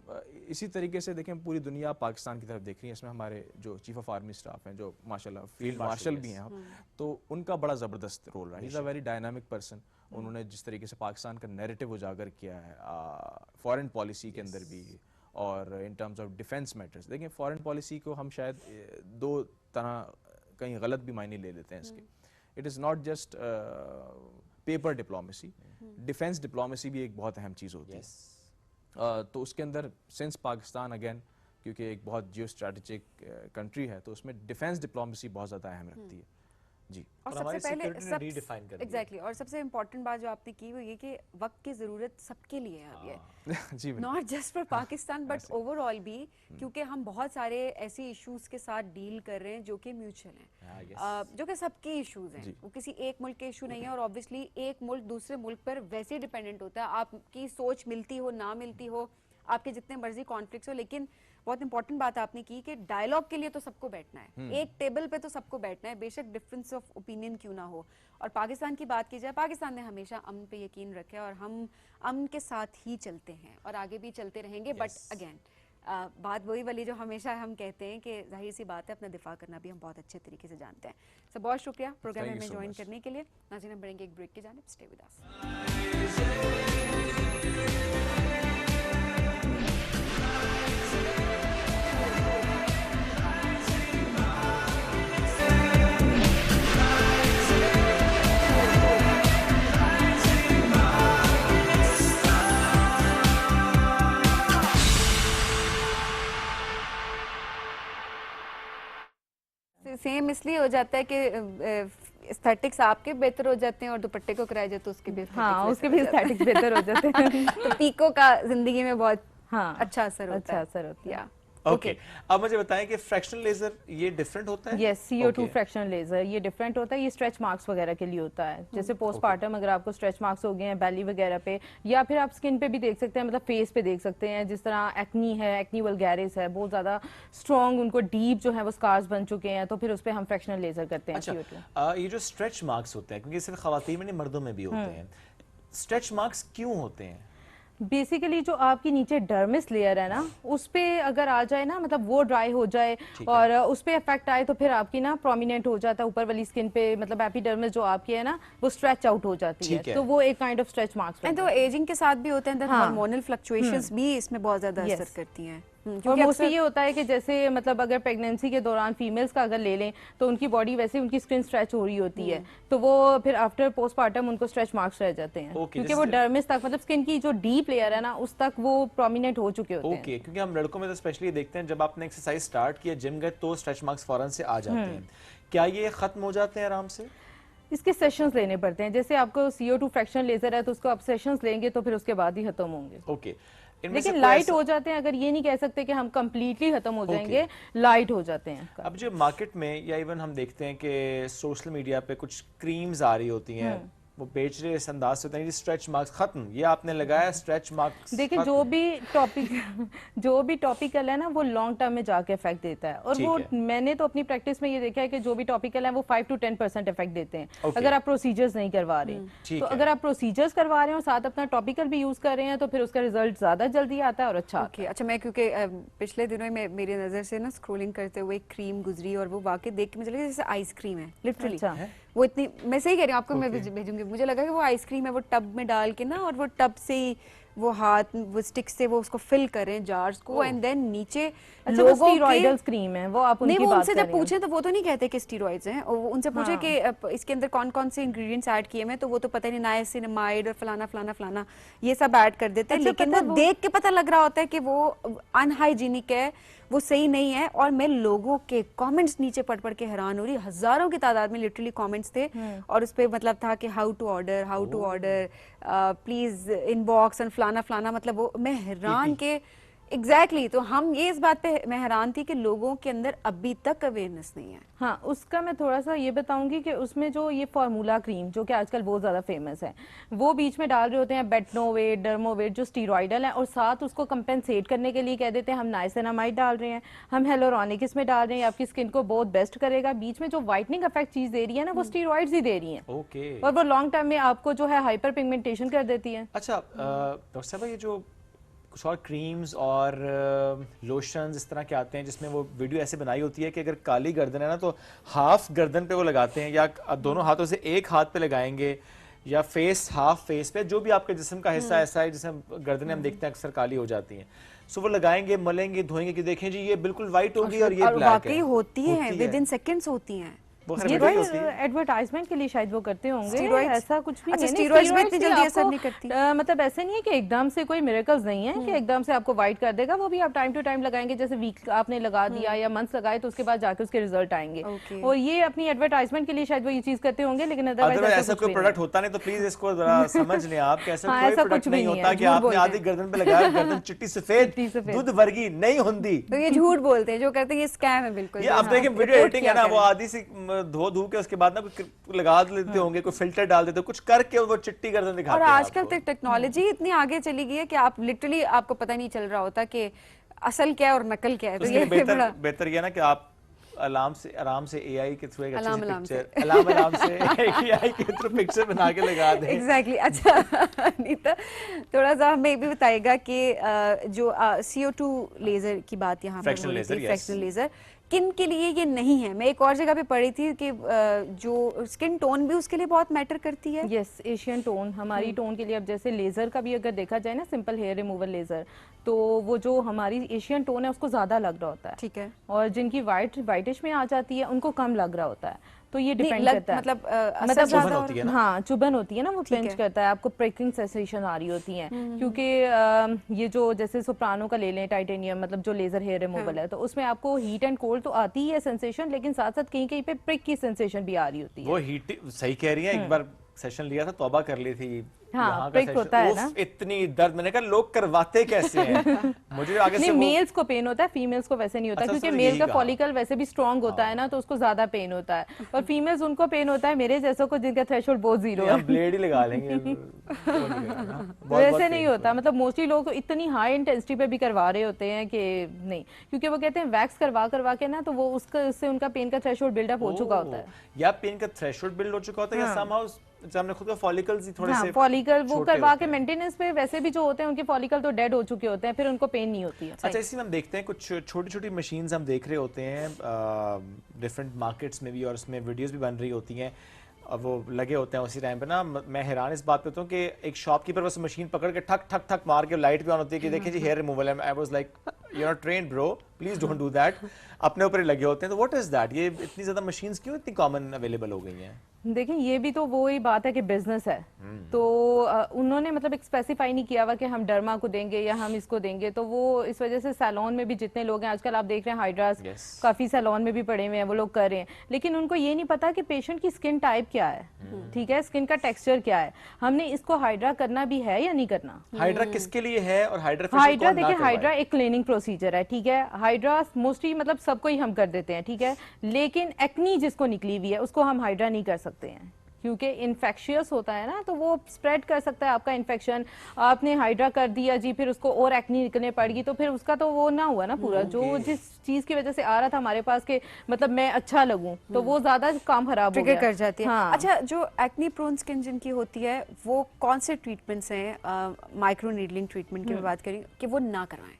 इसी तरीके से देखें पूरी दुनिया पाकिस्तान की तरफ देख रही है। इसमें हमारे जो चीफ ऑफ आर्मी स्टाफ हैं, जो माशाल्लाह फील्ड मार्शल भी हैं, तो उनका बड़ा ज़बरदस्त रोल रहा है। Is a very dynamic person. उन्होंने जिस तरीके से पाकिस्तान का नैरेटिव उजागर किया है फॉरेन पॉलिसी के अंदर भी और in terms of defence matters. देखिए फॉरेन पॉलिसी को हम शायद दो तरह कहीं गलत भी मायने ले लेते हैं इसके। It is not just paper diplomacy, defence diplomacy भी एक बहुत अहम चीज़ होती है। तो उसके अंदर सिंस पाकिस्तान अगेन क्योंकि एक बहुत जियो स्ट्रेटेजिक कंट्री है, तो उसमें डिफेंस डिप्लोमेसी बहुत ज़्यादा अहम रखती है। जी, और सबसे पहले एग्जैक्टली और सबसे इम्पोर्टेंट बात जो आपने की वो ये कि वक्त की ज़रूरत सबके लिए है अब ये, not just for Pakistan but overall भी, क्योंकि हम बहुत सारे ऐसे इश्यूज के साथ डील कर रहे हैं जो कि म्यूचुअल हैं, जो कि सबके इश्यूज हैं, वो किसी एक मुल्क के इशू नहीं है। और ऑब्वियसली एक मुल्क दूसरे मुल्क पर वैसे ही डिपेंडेंट होता है, आपकी सोच मिलती हो ना मिलती हो, आपके जितने मर्जी कॉन्फ्लिक्ट्स हो, लेकिन बहुत इंपॉर्टेंट बात आपने की कि डायलॉग के लिए तो सबको बैठना है, एक टेबल पे तो सबको बैठना है, बेशक डिफरेंस ऑफ ओपिनियन क्यों ना हो। और पाकिस्तान की बात की जाए, पाकिस्तान ने हमेशा अमन पे यकीन रखा है और हम अमन के साथ ही चलते हैं और आगे भी चलते रहेंगे। बट अगेन बात वही वाली जो हमेशा हम कहते हैं कि जाहिर सी बात है अपना दिफा करना भी हम बहुत अच्छे तरीके से जानते हैं। सो बहुत शुक्रिया प्रोग्राम में ज्वाइन करने के लिए। नाज़रीन हम बढ़ेंगे एक ब्रेक की जानिब, स्टे विद अस। सेम इसलिए हो जाता है कि एस्थेटिक्स आपके बेहतर हो जाते हैं और दुपट्टे को कराया जाए तो उसके भी उसके भी एस्थेटिक्स बेहतर हो जाते हैं। तो पीको का जिंदगी में बहुत अच्छा असर होता है। ओके, अब मुझे बताएं कि फ्रैक्शनल लेजर ये डिफरेंट होता है? यस, CO2 फ्रैक्शनल लेजर ये डिफरेंट होता है। ये स्ट्रेच मार्क्स वगैरह के लिए होता है। जैसे पोस्टमार्टम अगर आपको स्ट्रेच मार्क्स हो गए हैं बेली वगैरह पे, या फिर आप स्किन पे भी देख सकते हैं, मतलब फेस पे देख सकते हैं। जिस तरह एक्नी है, एक्नी वल्गैरिस है, बहुत ज्यादा स्ट्रॉन्ग, उनको डीप जो है वो स्कार्स बन चुके हैं, तो फिर उस पर हम फ्रैक्शनल लेजर करते हैं। अच्छा, ये जो स्ट्रेच मार्क्स होते हैं, क्योंकि सिर्फ खवातीन में नहीं मर्दों में भी होते हैं, स्ट्रेच मार्क्स क्यों होते हैं? बेसिकली जो आपकी नीचे डर्मिस लेयर है ना, उस पे अगर आ जाए ना, मतलब वो ड्राई हो जाए और उस पे इफेक्ट आए, तो फिर आपकी ना प्रोमिनेंट हो जाता है ऊपर वाली स्किन पे, मतलब एपिडर्मिस जो आपकी है ना वो स्ट्रेच आउट हो जाती है, तो वो एक काइंड ऑफ स्ट्रेच मार्क्स। तो एजिंग के साथ भी होते हैं, हार्मोनल फ्लक्चुएशंस भी इसमें बहुत ज्यादा असर करती हैं। और मोस्टली ये होता है कि जैसे मतलब अगर प्रेगनेंसी के दौरान फीमेल्स का अगर ले लें तो उनकी बॉडी वैसे उनकी स्किन स्ट्रेच हो रही होती है, तो वो फिर आफ्टर पोस्टमार्टम उनको स्ट्रेच मार्क्स रह जाते हैं, क्योंकि वो डर्मिस तक, मतलब स्किन की जो डीप लेयर है ना, उस तक वो प्रोमिनेंट हो चुके होते हैं। ओके, क्योंकि हम लड़कों में तो स्पेशली देखते हैं जब आपने एक्सरसाइज स्टार्ट किया, जिम गए, तो स्ट्रेच मार्क्स फौरन से आ जाते हैं। क्या ये खत्म हो जाते हैं आराम से? इसके सेशंस लेने पड़ते हैं। जैसे आपको CO2 फ्रैक्शनल लेजर है तो उसको आप सेशंस लेंगे तो फिर उसके बाद ही खत्म होंगे। ओके, लेकिन लाइट हो जाते हैं, अगर ये नहीं कह सकते कि हम कंप्लीटली खत्म हो जाएंगे, लाइट हो जाते हैं। अब जो मार्केट में या इवन हम देखते हैं कि सोशल मीडिया पे कुछ क्रीम्स आ रही होती हैं, वो बेच रहे इस अंदाज से होता है स्ट्रेच मार्क्स खत्म, ये आपने लगाया स्ट्रेच मार्क्स। देखिए जो भी टॉपिकल है ना वो लॉन्ग टर्म में जाके इफेक्ट देता है, और वो मैंने तो अपनी प्रैक्टिस में ये देखा है कि जो भी टॉपिकल है वो 5 to 10% इफेक्ट देते हैं अगर आप प्रोसीजर्स नहीं करवा रहे। तो अगर आप प्रोसीजर्स करवा रहे हैं और साथ अपना टॉपिकल भी यूज कर रहे हैं तो फिर उसका रिजल्ट ज्यादा जल्दी आता है और अच्छा। अच्छा, मैं क्योंकि पिछले दिनों में मेरी नजर से ना स्क्रोलिंग करते हुए एक क्रीम गुजरी और वो वाकई देख के मुझे लगा जैसे आइसक्रीम है, लिटरली वो इतनी, मैं सही कह रही हूँ आपको, मैं भेजूंगी, मुझे लगा कि वो आइसक्रीम है, वो टब में डाल के ना, और वो टब से ही वो हाथ वो स्टिक से वो उसको फिल करें जार्स को, एंड देन नीचे लोगों स्टीरॉइडल क्रीम है वो आप उनकी नहीं, वो बात उनसे जब पूछे तो वो तो नहीं कहते कि स्टीरॉइड्स हैं, उनसे पूछे कि इसके अंदर कौन कौन से इंग्रेडिएंट्स ऐड किए हैं, तो वो तो पता नहीं, नाइसिनामाइड और फलाना फलाना फलाना ये सब ऐड कर देते हैं। लेकिन वो देख के पता लग रहा होता है कि वो अनहाइजीनिक है, वो सही नहीं है। और मैं लोगों के कमेंट्स नीचे पढ़ के हैरान हो रही, हजारों की तादाद में लिटरली कमेंट्स थे, और उस पे मतलब था कि how to order please inbox and फलाना फलाना, मतलब वो मैं हैरान के एग्जैक्टली तो हम ये इस बात पे मैं हैरान थी कि लोगों के अंदर अभी तक अवेयरनेस नहीं है। हाँ, उसका मैं थोड़ा सा ये बताऊंगी कि उसमें जो ये फार्मूला क्रीम जो कि आजकल बहुत ज़्यादा फेमस है, वो बीच में डाल रहे होते हैं बेटनोवेट, डर्मोवेट जो स्टीरॉइडल है, और साथ उसको कंपेंसेट करने के लिए कह देते हैं हम नाइसिनामाइड डाल रहे हैं, हम हेलोरॉनिक इसमें डाल रहे हैं, आपकी स्किन को बहुत बेस्ट करेगा। बीच में जो व्हाइटनिंग इफेक्ट चीज़ दे रही है ना वो स्टीरॉइड्स ही दे रही है, और वो लॉन्ग टर्म में आपको जो है हाइपर पिगमेंटेशन कर देती है। अच्छा डॉक्टर साहब, ये जो कुछ और क्रीम्स और लोशंस इस तरह के आते हैं जिसमें वो वीडियो ऐसे बनाई होती है कि अगर काली गर्दन है ना तो हाफ गर्दन पे वो लगाते हैं, या दोनों हाथों से एक हाथ पे लगाएंगे, या फेस हाफ फेस पे, जो भी आपके जिस्म का हिस्सा ऐसा है जिसमें गर्दनें हम देखते हैं अक्सर काली हो जाती हैं, सो वो लगाएंगे, मलेंगे, धोएंगे कि देखें जी ये बिल्कुल व्हाइट होगी और ये ब्लैक है। होती है विद इन सेकंड्स होती हैं। ये एडवर्टाइजमेंट के लिए शायद वो करते होंगे, ऐसा कुछ भी नहीं। स्टीरॉइड्स भी इतनी जल्दी असर नहीं करती, मतलब ऐसे नहीं है कि एकदम से कोई मिरेकल्स नहीं है कि एकदम से आपको वाइट कर देगा, वो भी आप टाइम टू टाइम लगाएंगे, जैसे वीक आपने लगा दिया या मंथ्स लगाए तो उसके बाद जाके उसके रिजल्ट आएंगे। और ये अपनी एडवर्टाइजमेंट के लिए शायद वो ये चीज करते होंगे, लेकिन अदरवाइज ऐसा कोई प्रोडक्ट होता नहीं, तो प्लीज इसको जरा समझ लें आप, कैसा कोई प्रोडक्ट नहीं होता कि आपने आधी गर्दन पे लगाया, गर्दन चिट्टी सफेद दूध वर्गी नहीं होती, तो ये झूठ बोलते हैं, जो कहते हैं ये स्कैम है बिल्कुल। ये आप देखिए वीडियो एडिटिंग है ना, वो आधी सी धो के बाद ना कोई लगा लेते होंगे, कोई फिल्टर डाल देते, कुछ करके वो चिट्टी गर्दन दिखाते हैं। और आजकल तक टेक्नोलॉजी इतनी आगे चली गई है कि आप लिटरली आपको पता नहीं चल रहा होता कि असल क्या है और नकल क्या है। तो ये बेहतर ये ना कि आप आराम से एआई के थ्रू एक अच्छी सी पिक्चर अलार्म से एआई के थ्रू पिक्चर बना के लगा दें। एग्जैक्टली। अच्छा अनीता, थोड़ा सा हमें ये भी बताइएगा कि जो CO2 लेजर की बात यहाँ पर हो रही थी, फ्रैक्शनल लेजर, किन के लिए ये नहीं है? मैं एक और जगह पे पढ़ी थी कि जो स्किन टोन भी उसके लिए बहुत मैटर करती है। यस, एशियन टोन हमारी टोन के लिए, अब जैसे लेज़र का भी अगर देखा जाए ना, सिंपल हेयर रिमूवल लेज़र, तो वो जो हमारी एशियन टोन है उसको ज़्यादा लग रहा होता है, ठीक है, और जिनकी वाइटिश में आ जाती है उनको कम लग रहा होता है। तो ये डिपेंड करता है, मतलब चुभन होती है ना? हाँ, चुभन होती है ना, वो पिंच करता है, आपको प्रिकलिंग सेंसेशन आ रही होती है, क्योंकि ये जो जैसे सोप्रानो का ले लें, टाइटेनियम, मतलब जो लेजर हेयर रिमूवल है, तो उसमें आपको हीट एंड कोल्ड तो आती ही है सेंसेशन, लेकिन साथ साथ कहीं कहीं पे प्रिक की सेंसेशन भी आ रही होती है। वो हीट सही कह रही है, एक बार सेशन लिया था, तौबा कर ली थी। हाँ, प्रिक होता है ना, इतनी दर्द, मैंने कहा लोग करवाते कैसे हैं? मुझे आगे नहीं, मेल्स को पेन होता है, फीमेल्स को वैसे नहीं होता, क्योंकि मेल का फॉलिकल वैसे भी स्ट्रांग होता है ना, तो उसको ज्यादा पेन होता है, और फीमेल्स उनको पेन होता है मेरे जैसों को जिनका थ्रेशोल्ड बहुत जीरो है। ब्लेड ही लगा लेंगे। वैसे नहीं होता, मतलब मोस्टली लोग इतनी हाई इंटेंसिटी पे भी करवा रहे होते हैं कि नहीं, क्योंकि वो कहते हैं वैक्स करवा के ना, तो वो उससे उनका पेन का थ्रेशोल्ड बिल्डअप हो चुका होता है, या पेन का थ्रेशोल्ड बिल्ड हो चुका होता है, या समहाउ हमने खुद का फॉलिकल्स ही थोड़े से फॉलिकल वो करवा के मेंटेनेंस पे, वैसे भी जो होते हैं उनके फॉलिकल तो डेड हो चुके होते हैं, फिर उनको पेन नहीं होती है। अच्छा, इसी में हम देखते हैं कुछ छोटी छोटी मशीन्स हम देख रहे होते हैं डिफरेंट मार्केट्स में भी, और उसमें वीडियोस भी बन रही होती हैं, और वो लगे होते हैं उसी टाइम पे ना। मैं हैरान इस बात पे होता हूँ कि एक शॉपकीपर बस मशीन पकड़ के ठक ठक ठक मार के लाइट भी ऑन होती है कि देखिए जी हेयर रिमूवल है। I was like you are not trained bro, please don't do that. अपने ऊपर ही लगे होते हैं, तो व्हाट इज दैट? ये इतनी ज्यादा मशीन्स क्यों इतनी कॉमन अवेलेबल हो गई हैं? देखिए, ये भी तो वो ही बात है कि बिजनेस है, तो उन्होंने मतलब एक स्पेसिफाई नहीं किया हुआ कि हम डर्मा को देंगे या हम इसको देंगे, तो वो इस वजह से सैलून में भी जितने लोग हैं आजकल, आप देख रहे हैं हाइड्रास काफी सैलून में भी पड़े हुए हैं, वो लोग कर रहे हैं, लेकिन उनको ये नहीं पता कि पेशेंट की स्किन टाइप क्या है, ठीक है, स्किन का टेक्सचर क्या है, हमने इसको हाइड्रा करना भी है या नहीं करना। हाइड्रा किसके लिए है? और हाइड्रा देखिए, हाइड्रा एक क्लीनिंग प्रोसीजर है, ठीक है, हाइड्रा मोस्टली मतलब सबको ही हम कर देते हैं, ठीक है, लेकिन एक्नी जिसको निकली हुई है उसको हम हाइड्रा नहीं कर सकते हैं, क्योंकि इन्फेक्शियस होता है ना, तो वो स्प्रेड कर सकता है आपका इन्फेक्शन। आपने हाइड्रा कर दिया जी, फिर उसको और एक्नी निकलने पड़ेगी, तो फिर उसका तो वो ना हुआ ना पूरा, जो जिस चीज की वजह से आ रहा था हमारे पास के मतलब मैं अच्छा लगूं, तो वो ज्यादा काम खराब हो गया, कर जाती है। हाँ। अच्छा, जो एक्नी प्रोन स्किन जिनकी होती है, वो कौन से ट्रीटमेंट्स हैं, माइक्रो नीडलिंग ट्रीटमेंट की बात करें, कि वो ना करवाएं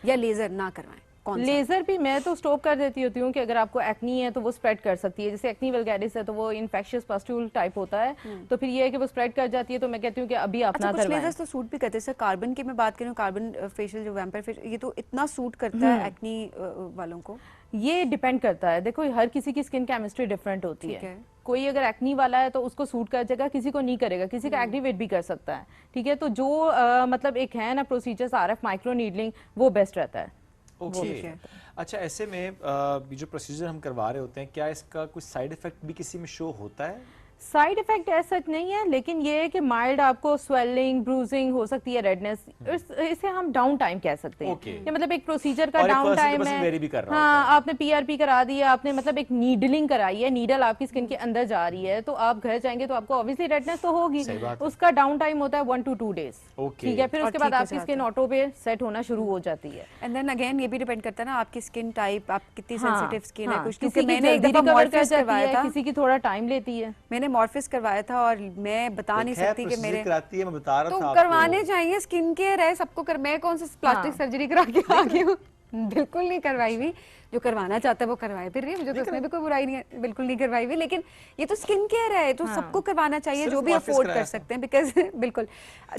या लेजर ना करवाएं? लेजर भी मैं तो स्टॉप कर देती होती हूँ कि अगर आपको एक्नी है तो वो स्प्रेड कर सकती है, जैसे एक्नी वल्गैरिस है तो वो इन्फेक्शियस पस्ट्यूल टाइप होता है, तो फिर ये है कि वो स्प्रेड कर जाती है, तो मैं कहती हूँ कि अभी आप ना करवाएं। लेजर्स तो सूट भी करते हैं, कार्बन की मैं बात करूँ, कार्बन फेशियल जो वैम्पायर फेशियल, ये तो इतना सूट करता है एक्नी वालों को। ये डिपेंड करता है, देखो हर किसी की स्किन केमिस्ट्री डिफरेंट होती है, कोई अगर एक्नी वाला है तो उसको सूट कर जाएगा, किसी को नहीं करेगा, किसी का एक्टिवेट भी कर सकता है, ठीक है, तो जो मतलब एक है ना प्रोसीजर्स RF माइक्रो नीडलिंग, वो बेस्ट रहता है। ओके, अच्छा, ऐसे में ये जो प्रोसीजर हम करवा रहे होते हैं, क्या इसका कुछ साइड इफेक्ट भी किसी में शो होता है? साइड इफेक्ट ऐसा नहीं है, लेकिन ये है कि माइल्ड आपको स्वेलिंग, ब्रूजिंग हो सकती है, रेडनेस, इसे हम डाउन टाइम कह सकते हैं, ये मतलब एक प्रोसीजर का डाउन टाइम है। हाँ, आपने PRP करा दिया, आपने मतलब एक नीडलिंग कराई है, नीडल आपकी स्किन के अंदर जा रही है, तो आप घर जाएंगे तो आपको ऑब्वियसली रेडनेस तो होगी, उसका डाउन टाइम होता है 1 to 2 days, ठीक है, फिर उसके बाद आपकी स्किन ऑटो पे सेट होना शुरू हो जाती है। एंड देन अगेन ये भी डिपेंड करता है ना आपकी स्किन टाइप, आप कितनी सेंसिटिव स्किन है, कुछ किसी की जल्दी रिकवर कर जाती है, किसी की थोड़ा टाइम लेती है। मैंने मॉर्फिस करवाया था और मैं बता नहीं सकती कि मेरे कराती है, मैं बता रहा था तो करवाने चाहिए, स्किन केयर है, सबको कर, मैं कौन सा प्लास्टिक सर्जरी करा के आ गई हूँ, बिल्कुल नहीं करवाई हुई, जो करवाना चाहता है वो करवाए, फिर मुझे तो उसमें भी कोई बुराई नहीं है, बिल्कुल नहीं करवाई हुई, लेकिन ये तो स्किन केयर है, तो सबको करवाना चाहिए जो भी अफोर्ड कर सकते हैं, बिकॉज बिल्कुल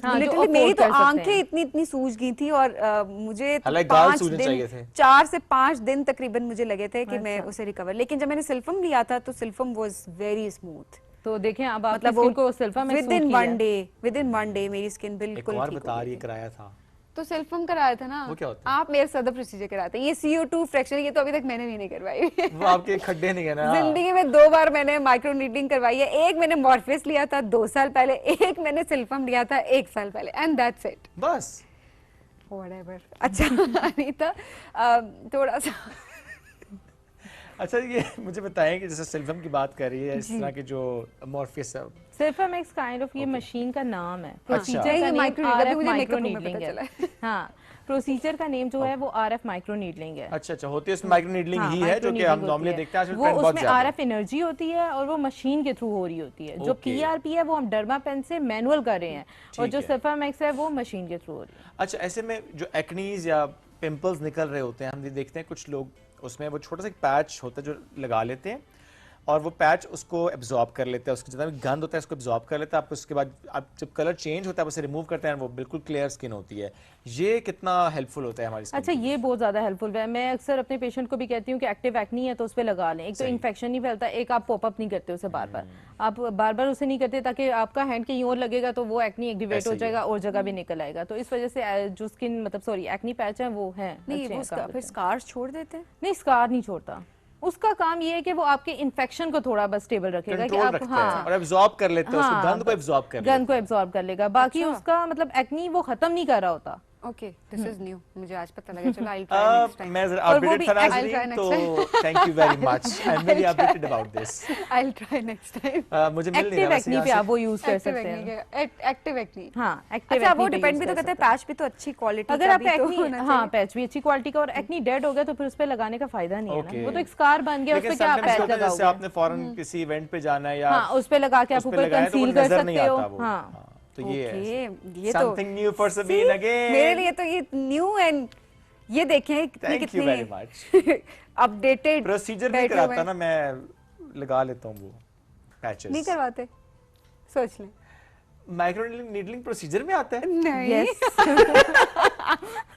लिटरली मेरी तो आंखें इतनी सूज गई थी, और मुझे 4 से 5 दिन तकरीबन मुझे लगे थे कि मैं उसे रिकवर, लेकिन जब मैंने सिल्फम लिया था तो सिल्फम वाज वेरी स्मूथ। तो देखें अब आपकी स्किन को सिल्फम में विद इन वन डे मेरी स्किन बिल्कुल ठीक बता रही है, कराया था तो सिल्फम कराया था ना। वो क्या होता है? आप मेरे सादा प्रोसीजर कराते हैं, ये CO2 फ्रैक्चर, ये तो अभी तक मैंने भी नहीं करवाई। वो आपके खड्डे नहीं है ना। जिंदगी में 2 बार मैंने माइक्रो नीडलिंग करवाई है, एक मैंने मॉर्फिस लिया था 2 साल पहले, एक मैंने सिल्फम लिया था 1 साल पहले, एंड दैट्स इट, बस व्हाटएवर। अच्छा अनीता, थोड़ा सा अच्छा ये मुझे बताएं कि जैसे सिल्वम की बात कर रही है, इस तरह के जो मॉर्फियस सिल्फामेक्स काइंड ऑफ ये मशीन का नाम है। अच्छा। प्रोसीजर का नेम आरएफ मुझे माइक्रो makeup room में नीडलिंग पता है। हाँ, प्रोसीजर का नेम जो है वो आरएफ माइक्रो नीडलिंग है। अच्छा, होती है उसमें माइक्रो नीडलिंग हाँ, ही है जो कि हम नॉर्मली देखते हैं आजकल ट्रेंड वो बहुत उसमें ज्यादा है। आरएफ एनर्जी होती है और वो मशीन के थ्रू हो रही होती है। जो पीआरपी है वो हम डर्मा पेन से मैनुअल कर रहे हैं और जो सिल्फामेक्स है वो मशीन के थ्रू हो रही है। अच्छा, ऐसे में जो एक्नीज या पिंपल्स निकल रहे होते हैं, हम ये देखते हैं कुछ लोग उसमें वो छोटा सा एक पैच होता है जो लगा लेते हैं और वो पैच उसको एब्जॉर्ब कर लेता है, उसका जितना भी गंद होता है उसको एब्जॉर्ब कर लेता है। आप उसके बाद आप जब कलर चेंज होता है आप उसे रिमूव करते हैं, वो बिल्कुल क्लियर स्किन होती है। ये कितना हेल्पफुल होता है हमारी स्किन? अच्छा, ये बहुत ज़्यादा हेल्पफुल है। मैं अक्सर अपने पेशेंट को भी कहती हूँ कि एक्टिव एक्नी है तो उस पर लगा लें। एक तो इन्फेक्शन नहीं फैलता, एक आप पॉपअप नहीं करते उसे बार बार, आप बार बार उसे नहीं करते ताकि आपका हैंड कहीं और लगेगा तो वो एक्नी एक्टिवेट हो जाएगा और जगह भी निकल आएगा। तो इस वजह से जो स्किन मतलब सॉरी एक्नी पैच है वो है नहीं, वो फिर स्कार्स छोड़ देते हैं? नहीं, स्कार नहीं छोड़ता। उसका काम ये है कि वो आपके इन्फेक्शन को थोड़ा बस स्टेबल रखेगा कि आप और एब्जॉर्ब कर लेते हैं उसको, गंद को एब्जॉर्ब कर लेते हैं। गंद को एब्जॉर्ब कर लेगा, बाकी उसका मतलब एक्नी वो खत्म नहीं कर रहा होता। ओके, दिस इज न्यू, मुझे आज पता लगा। चलो, आई ट्राई नेक्स्ट टाइम। मैं जरा अपडेटेड था नाज़रीन, तो thank you very much, I am very updated about this. I try next time. मुझे मिल नहीं रहा एक्टिव एक्नी पे आप वो यूज कर सकते हैं। एक्टिव एक्नी, हां, एक्टिव। अच्छा, वो डिपेंड भी तो करता है, पैच भी तो अच्छी क्वालिटी का अगर आप एक्नी, हां, पैच भी अच्छी क्वालिटी का और एक्नी डेड हो गया तो फिर उस पे लगाने का फायदा नहीं है ना। वो तो एक स्कार बन गया, उस पे क्या आप पैच लगाओगे? जैसे आपने फॉरेन किसी इवेंट पे जाना है या हां, उस पे लगा के आप ऊपर कंसील कर सकते हो। हां, तो ये ये something new for Sabine again। मेरे लिए तो ये न्यू एंड ये देखें कितनी अपडेटेड प्रोसीजर नहीं कराता ना, मैं लगा लेता हूँ वो पैचेस। नहीं करवाते, सोच लें। माइक्रो नीडलिंग प्रोसीजर में आता है? नहीं।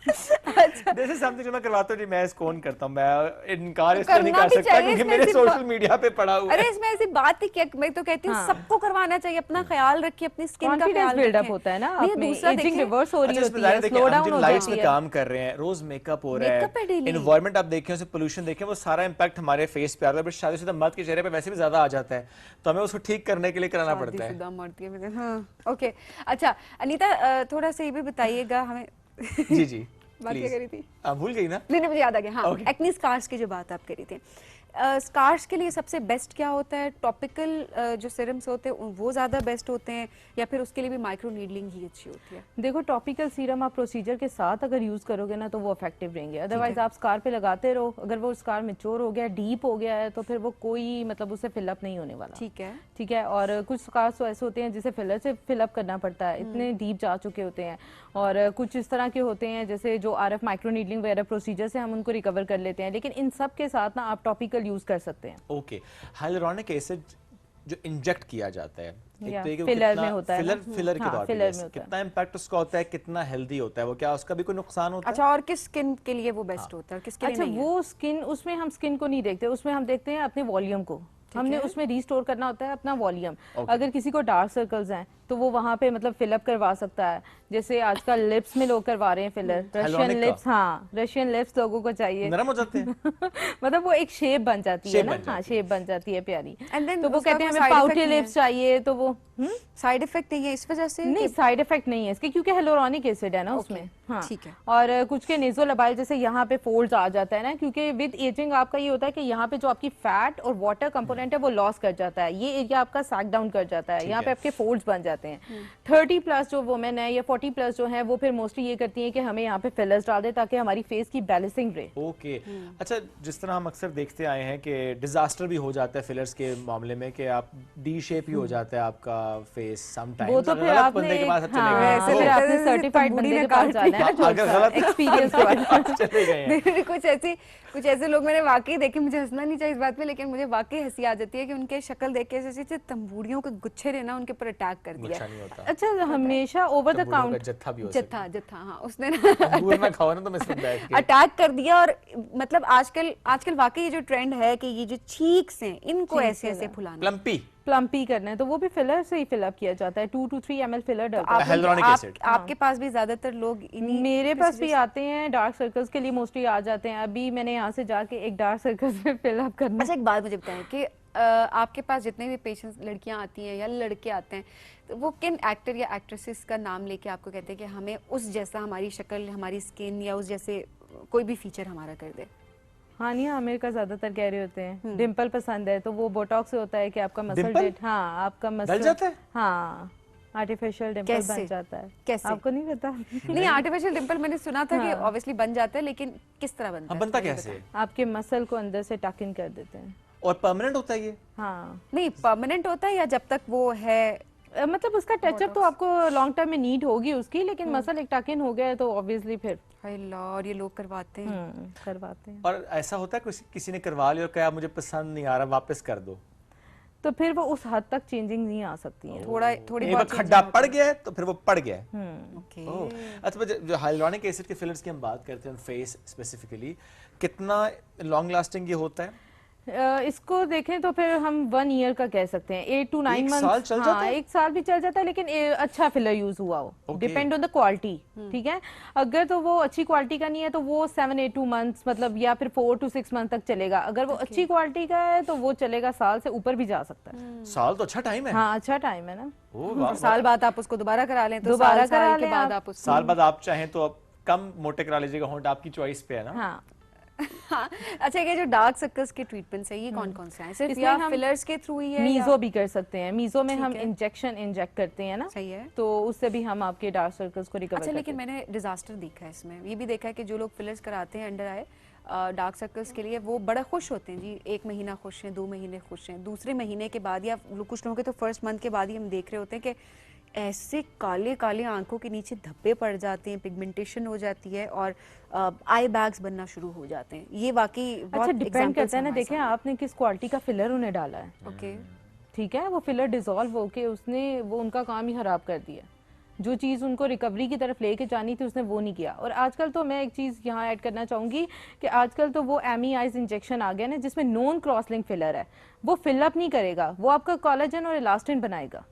दिस इज समथिंग जो मैं करवाता हूँ जी, मैं इसको ऑन करता हूँ, मैं इनकार इसको नहीं कर सकता क्योंकि मेरे सोशल मीडिया पे पड़ा हुआ है। अरे इसमें ऐसी बात ही क्या, मैं तो कहती हूँ सबको करवाना चाहिए, अपना ख्याल रखिए, अपनी स्किन का ख्याल रखिए। बिल्डअप होता है ना, आप में एजिंग रिवर्स हो रही होती है, स्लो डाउन हो लाइट्स में काम कर रहे हैं, रोज मेकअप हो रहा है, एनवायरनमेंट आप देखें, उसे पोल्यूशन देखें, वो सारा इंपैक्ट हमारे फेस पे आ रहा है। बट शादीशुदा मर्द के चेहरे पे वैसे भी ज्यादा आ जाता है, तो हमें उसको ठीक करने के लिए कराना पड़ता है। शादीशुदा मर्द के, हां, ओके। अच्छा अनीता, थोड़ा सा ये भी बताइएगा हमें। जी जी, बात क्या करी थी? भूल गई ना? नहीं, मुझे याद आ गया। हाँ, एक्नी स्कार्स की जो बात आप करी थी, स्कार्स के लिए सबसे बेस्ट क्या होता है? टॉपिकल जो सीरम्स होते हैं वो ज़्यादा बेस्ट होते हैं या फिर उसके लिए भी माइक्रो नीडलिंग ही अच्छी होती है? देखो, टॉपिकल सीरम आप प्रोसीजर के साथ अगर यूज़ करोगे ना तो वो इफेक्टिव रहेंगे। अदरवाइज आप स्कार पे लगाते रहो, अगर वो स्कार मैच्योर हो गया, डीप हो गया है, तो फिर वो कोई मतलब उससे फिलअप नहीं होने वाला। ठीक है। और कुछ स्कार्स तो ऐसे होते हैं जिसे फिलर से फिलअप करना पड़ता है, इतने डीप जा चुके होते हैं। और कुछ इस तरह के होते हैं जैसे जो आरएफ माइक्रो नीडलिंग वगैरह प्रोसीजर से हम उनको रिकवर कर लेते हैं, लेकिन इन सब के साथ ना आप टॉपिकल यूज कर सकते हैं। ओके, हाइलुरोनिक एसिड जो इंजेक्ट किया जाता है, एक तो फिलर में होता है, फिलर के तौर पे कितना इम्पैक्ट उसका होता है, कितना हेल्दी होता है वो, क्या उसका भी कोई नुकसान होता है? अच्छा, और किस स्किन के लिए वो बेस्ट होता है, किसके लिए नहीं? अच्छा, वो स्किन, उसमें हम स्किन को नहीं देखते, उसमें हम देखते हैं अपने वॉल्यूम को। हमने उसमें रिस्टोर करना होता है अपना वॉल्यूम। अगर किसी को डार्क सर्कल्स हैं तो वो वहाँ पे मतलब फिलअप करवा सकता है, जैसे आजकल लिप्स में लोग करवा रहे हैं फिलर, रशियन लिप्स। हाँ, रशियन लिप्स लोगों को चाहिए, नरम हो जाते हैं। मतलब वो एक शेप बन जाती है ना। हाँ, शेप बन जाती है प्यारी। तो वो कहते हैं हमें पाउटी लिप्स चाहिए, तो वो साइड इफेक्ट नहीं है इस वजह से? नहीं, साइड इफेक्ट नहीं है इसके, क्योंकि हियलुरोनिक एसिड है ना उसमें। हाँ, ठीक है। और कुछ के नेज़ोलबाइल जैसे यहाँ पे फोल्ड्स आ जाता है ना, क्योंकि विद एजिंग आपका ये होता है कि यहाँ पे जो आपकी फैट और वाटर कंपोनेंट है वो लॉस कर जाता है, ये एरिया आपका सैक डाउन कर जाता है, यहाँ पे आपके फोल्ड्स बन जाते हैं। 30 प्लस जो वुमेन है या 40 प्लस जो है वो फिर मोस्टली ये करती है कि हमें यहाँ पे फिलर्स डाल दे ताकि हमारी फेस की बैलेंसिंग रहे। ओके। अच्छा, जिस तरह हम अक्सर देखते आए हैं कि डिजास्टर भी हो जाता है फिलर्स के मामले में, कि आप डी शेप ही हो जाता है आपका फेस समटाइम्स। वो तो फिर आपने सर्टिफाइड बंदे के पास जाना है, अगर गलत एक्सपीरियंस चले गए। कुछ ऐसे लोग मैंने वाकई देखे, मुझे हंसना नहीं चाहिए इस बात पे, लेकिन मुझे वाकई हंसी आ जाती है कि उनके शक्ल देख के जैसे तंबूड़ियों के गुच्छे ने ना उनके ऊपर अटैक कर दिया। अच्छा, हमेशा ओवर द काउंट जत्था, हाँ, उसने ना खाओ ना तो मैं सब बैठ के अटैक कर दिया। और मतलब आजकल वाकई ये जो ट्रेंड है कि ये जो चीक्स हैं इनको ऐसे ऐसे फुलाना, प्लम्पी करना है, तो वो भी फिलर से ही फिलअप किया जाता है। 2 to 3 ml फिलर डलता है। आपके पास भी ज्यादातर लोग, मेरे पास भी आते हैं डार्क सर्कल्स के लिए, मोस्टली आ जाते हैं। अभी मैंने यहाँ से जाके एक डार्क सर्कल्स में फिलअप करना। अच्छा, एक बात मुझे बताएं कि आपके पास जितने भी पेशेंट्स, लड़कियां आती हैं या लड़के आते हैं, तो वो किन एक्टर या एक्ट्रेसेस का नाम लेके आपको कहते हैं कि हमें उस जैसा हमारी शक्ल, हमारी स्किन या उस जैसे कोई भी फीचर हमारा कर दे? हानिया आमिर का ज्यादातर कह रहे होते हैं डिम्पल पसंद है, तो वो बोटॉक्स से होता है कि आपका मसल डिम्पल? डेट, हाँ आपका मसल डल जाता है? हाँ आर्टिफिशियल डिम्पल कैसे? बन जाता है। कैसे? आपको नहीं पता? नहीं, आर्टिफिशियल डिंपल मैंने सुना था कि हाँ। ऑब्वियसली बन जाता है, लेकिन किस तरह बनता है? बनता कैसे? आपके मसल को अंदर से टक इन कर देते हैं। और परमानेंट होता है ये? हाँ नहीं, परमानेंट होता है या जब तक वो है मतलब उसका टचअप तो आपको लॉन्ग टर्म में नीड होगी उसकी, लेकिन मसल एक टक इन हो गया है तो ऑब्वियसली फिर और ये लोग करवाते हैं। करवाते हैं। और ऐसा होता है किसी ने करवा लिया और कहा मुझे पसंद नहीं आ रहा, वापस कर दो, तो फिर वो उस हद तक चेंजिंग नहीं आ सकती है। थोड़ी एक बार खड्डा पड़ गया है तो फिर वो पड़ गया है। ओके। अच्छा, जो हाइलुरोनिक एसिड के फिलर्स की हम बात करते हैं फेस स्पेसिफिकली, कितना लॉन्ग लास्टिंग ये होता है? इसको देखें तो फिर हम 1 ईयर का कह सकते हैं, 8 to 9 साल मंथ। चल जाता है? 1 साल भी चल जाता है, लेकिन अच्छा फिलर यूज हुआ हो, डिपेंड ऑन द क्वालिटी। ठीक है, अगर तो वो अच्छी क्वालिटी का नहीं है तो वो 7-8 मंथ्स मतलब या फिर 4 to 6 मंथ तक चलेगा। अगर वो अच्छी क्वालिटी का है तो वो चलेगा, साल से ऊपर भी जा सकता है। साल तो अच्छा टाइम है। हाँ अच्छा टाइम है ना। साल बाद आप उसको दोबारा करा लें तो दोबारा साल करा के लें बाद आप। आप उसको साल बाद आप चाहें तो अब कम मोटे करा लीजिएगा, होंठ आपकी चॉइस पे है ना। हाँ। हाँ। अच्छा, ये जो डार्क सर्कल्स के ट्रीटमेंट्स है ये कौन कौन से हैं? सिर्फ इसमें या हम फिलर्स के थ्रू ही है? मीजो भी कर सकते हैं। मीजो में ठीक हम है। इंजेक्शन इंजेक्ट करते हैं ना, सही है। तो उससे भी हम आपके डार्क सर्कल्स को रिकवर अच्छा, लेकिन मैंने डिजास्टर देखा है इसमें, ये भी देखा है कि जो लोग फिलर्स कराते हैं अंडर आए डार्क सर्कल्स के लिए, वो बड़ा खुश होते हैं जी। 1 महीना खुश हैं, 2 महीने खुश हैं, दूसरे महीने के बाद या कुछ लोगों के तो फर्स्ट मंथ के बाद ही हम देख रहे होते हैं कि ऐसे काले काले आंखों के नीचे धब्बे पड़ जाते हैं, पिगमेंटेशन हो जाती है और आई बैग्स बनना शुरू हो जाते हैं। ये वाकई बहुत अच्छा डिपेंड करता है ना, देखें आपने किस क्वालिटी का फिलर उन्हें डाला है। ओके, ठीक है, वो फिलर डिसॉल्व होके उसने वो उनका काम ही खराब कर दिया। जो चीज़ उनको रिकवरी की तरफ लेके जानी थी उसने वो नहीं किया। और आजकल तो मैं एक चीज़ यहाँ ऐड करना चाहूँगी कि आजकल तो वो एमीआईज इंजेक्शन आ गया ना, जिसमें नॉन क्रॉस लिंक फिलर है, वो फिलअप नहीं करेगा, वो आपका कोलेजन और इलास्टिन बनाएगा।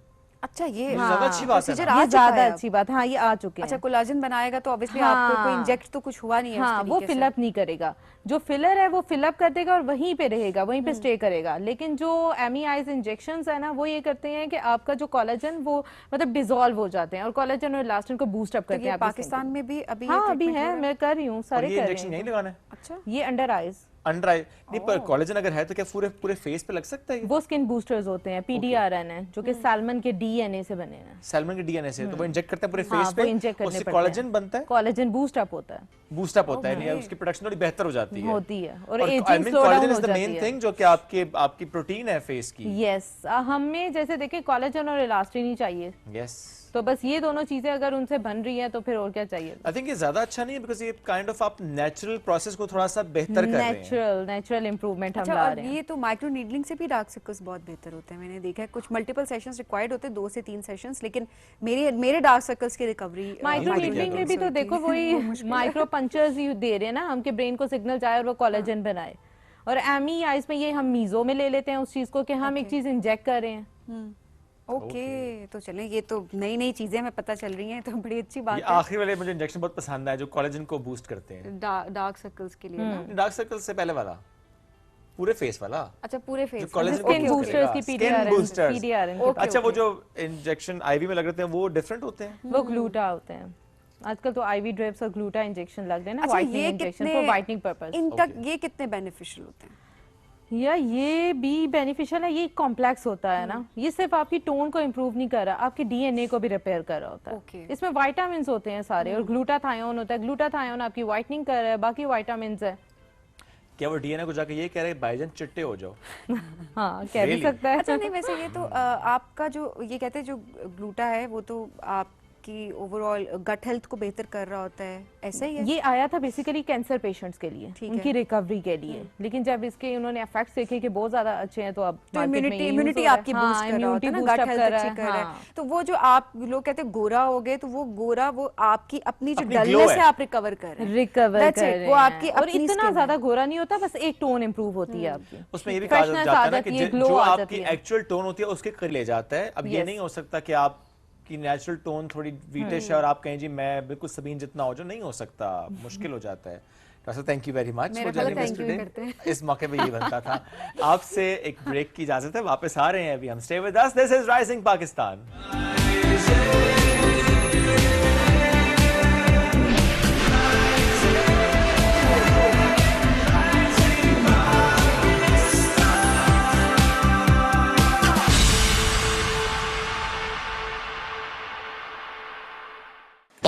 अच्छा, ये ज्यादा अच्छी बात है ना? ये ज्यादा अच्छी बात, हाँ ये आ चुके हैं। अच्छा, कोलाजन बनाएगा तो ऑब्वियसली हाँ, आपको कोई इंजेक्ट तो कुछ हुआ नहीं है। हाँ, वो फिलअप नहीं करेगा। जो फिलर है वो फिलअप कर देगा और वहीं पे रहेगा, वहीं पे स्टे करेगा। लेकिन जो एमीआईज इंजेक्शंस है ना, वो ये करते हैं कि आपका जो कोलेजन वो मतलब डिसॉल्व हो जाते हैं और कोलेजन और इलास्टिन को बूस्ट अप करते हैं। पाकिस्तान में भी अभी हाँ अभी है, मैं कर रही हूँ, सारे कर रहे हैं। यही लगाना है? अच्छा, ये अंडर आईज अंडर आई नहीं, पर कोलेजन अगर है तो क्या पूरे फेस पे लग सकता है? वो स्किन बूस्टर्स होते हैं, पीडीआरएन है, जो कि सैल्मन के डीएनए से बने हैं। सैल्मन के डीएनए से, तो वो इंजेक्ट करते हैं पूरे हाँ, फेस पे, इंजेक्ट करने उससे पड़ते हैं। कोलेजन बनता है, कोलेजन बूस्ट अप होता है, बूस्ट अप होता है, नहीं उसकी प्रोडक्शन थोड़ी बेहतर हो जाती है। होती है और I ageing mean, slow down collagen हो is the जाती main है। thing जो कि आपकी प्रोटीन है फेस की। यस, हमें जैसे देखें कोलेजन और इलास्टिन ही चाहिए। यस, तो बस ये दोनों चीजें अगर उनसे बन रही हैं तो फिर और क्या चाहिए। आई थिंक ये ज्यादा अच्छा नहीं है, बिकॉज़ ये काइंड ऑफ आप नेचुरल प्रोसेस को थोड़ा सा बेहतर कर रहे हैं। नेचुरल इंप्रूवमेंट हम अच्छा, ला और रहे हैं। ये तो माइक्रो नीडलिंग से भी डार्क सर्कल्स बहुत बेहतर होते हैं, मैंने देखा है। कुछ मल्टीपल सेशंस रिक्वायर्ड होते हैं, 2 से 3 सेशंस, लेकिन मेरे डार्क सर्कल्स की रिकवरी माइक्रो नीडलिंग में भी तो देखो वही माइक्रो पंचर्स ही दे रहे हैं ना, हमके ब्रेन को सिग्नल जाए और वो कोलेजन बनाए। और एमी आइज में ये हम मीजो में ले लेते हैं उस चीज को कि हम एक चीज इंजेक्ट कर रहे हैं। ओके, तो चलें, ये तो नई नई चीजें हमें पता चल रही हैं, तो बड़ी अच्छी बात ये है। आखिरी वाले मुझे इंजेक्शन बहुत पसंद है जो कोलेजन को बूस्ट करते हैं। डार्क सर्कल्स के लिए ना? डार्क सर्कल से पहले वाला, पूरे फेस वाला। अच्छा, पूरे फेस, स्किन बूस्टर्स की पीडीआरएन। अच्छा, वो जो इंजेक्शन आईवी में लग रहे हैं वो डिफरेंट होते हैं? वो ग्लूटा होते हैं। आजकल तो आईवी ड्रिप्स और ग्लूटा इंजेक्शन लग रहे हैं ना, अच्छा, whitening injection for whitening purpose. इनका ये कितने बेनिफिशियल होते हैं? या ये भी बेनिफिशियल है, ये कॉम्प्लेक्स होता है ना, ये सिर्फ आपकी टोन को इम्प्रूव नहीं कर रहा, आपके डीएनए को भी रिपेयर कर रहा होता है। इसमें विटामिन्स होते हैं सारे और ग्लूटाथायोन होता है। ग्लूटाथायोन आपकी व्हाइटनिंग कर रहा है, बाकी विटामिन्स है। क्या वो डीएनए को जाके ये कह रहे हैं भाईजान चिट्टे हो जाओ? हाँ, कह भी सकता है। अच्छा, नहीं वैसे ये तो आपका जो ये कहते हैं जो ग्लूटा है वो तो आपकी ओवरऑल गट हेल्थ को बेहतर कर रहा होता है, ऐसा ही है? ये आया था बेसिकली कैंसर पेशेंट्स के लिए, उनकी रिकवरी के लिए, लेकिन जब इसके उन्होंने इफेक्ट्स देखे कि बहुत ज्यादा अच्छे हैं तो अब इम्यूनिटी आपकी बूस्ट कर रहा होता है ना, गट हेल्थ अच्छी कर रहा है। तो वो जो आप लोग कहते हैं गोरा हो गए, तो वो गोरा वो आपकी अपनी जो डलनेस है आप रिकवर कर रहे हैं, वो आपकी और इतना ज्यादा गोरा नहीं होता, बस एक टोन इंप्रूव होती है आपकी। उसमें ये भी कहा जाता है ना कि जो आपकी एक्चुअल टोन होती है उसके करीब ले जाता है। अब ये नहीं हो सकता कि आप की नेचुरल टोन थोड़ी वीटिश है और आप कहें जी मैं बिल्कुल सबीन जितना हो, जो नहीं हो सकता, मुश्किल हो जाता है। Doctor thank you very much for joining us today. इस मौके पे ये बनता था। आपसे एक ब्रेक की इजाजत है, वापस आ रहे हैं अभी हम। Stay with us, this is rising Pakistan.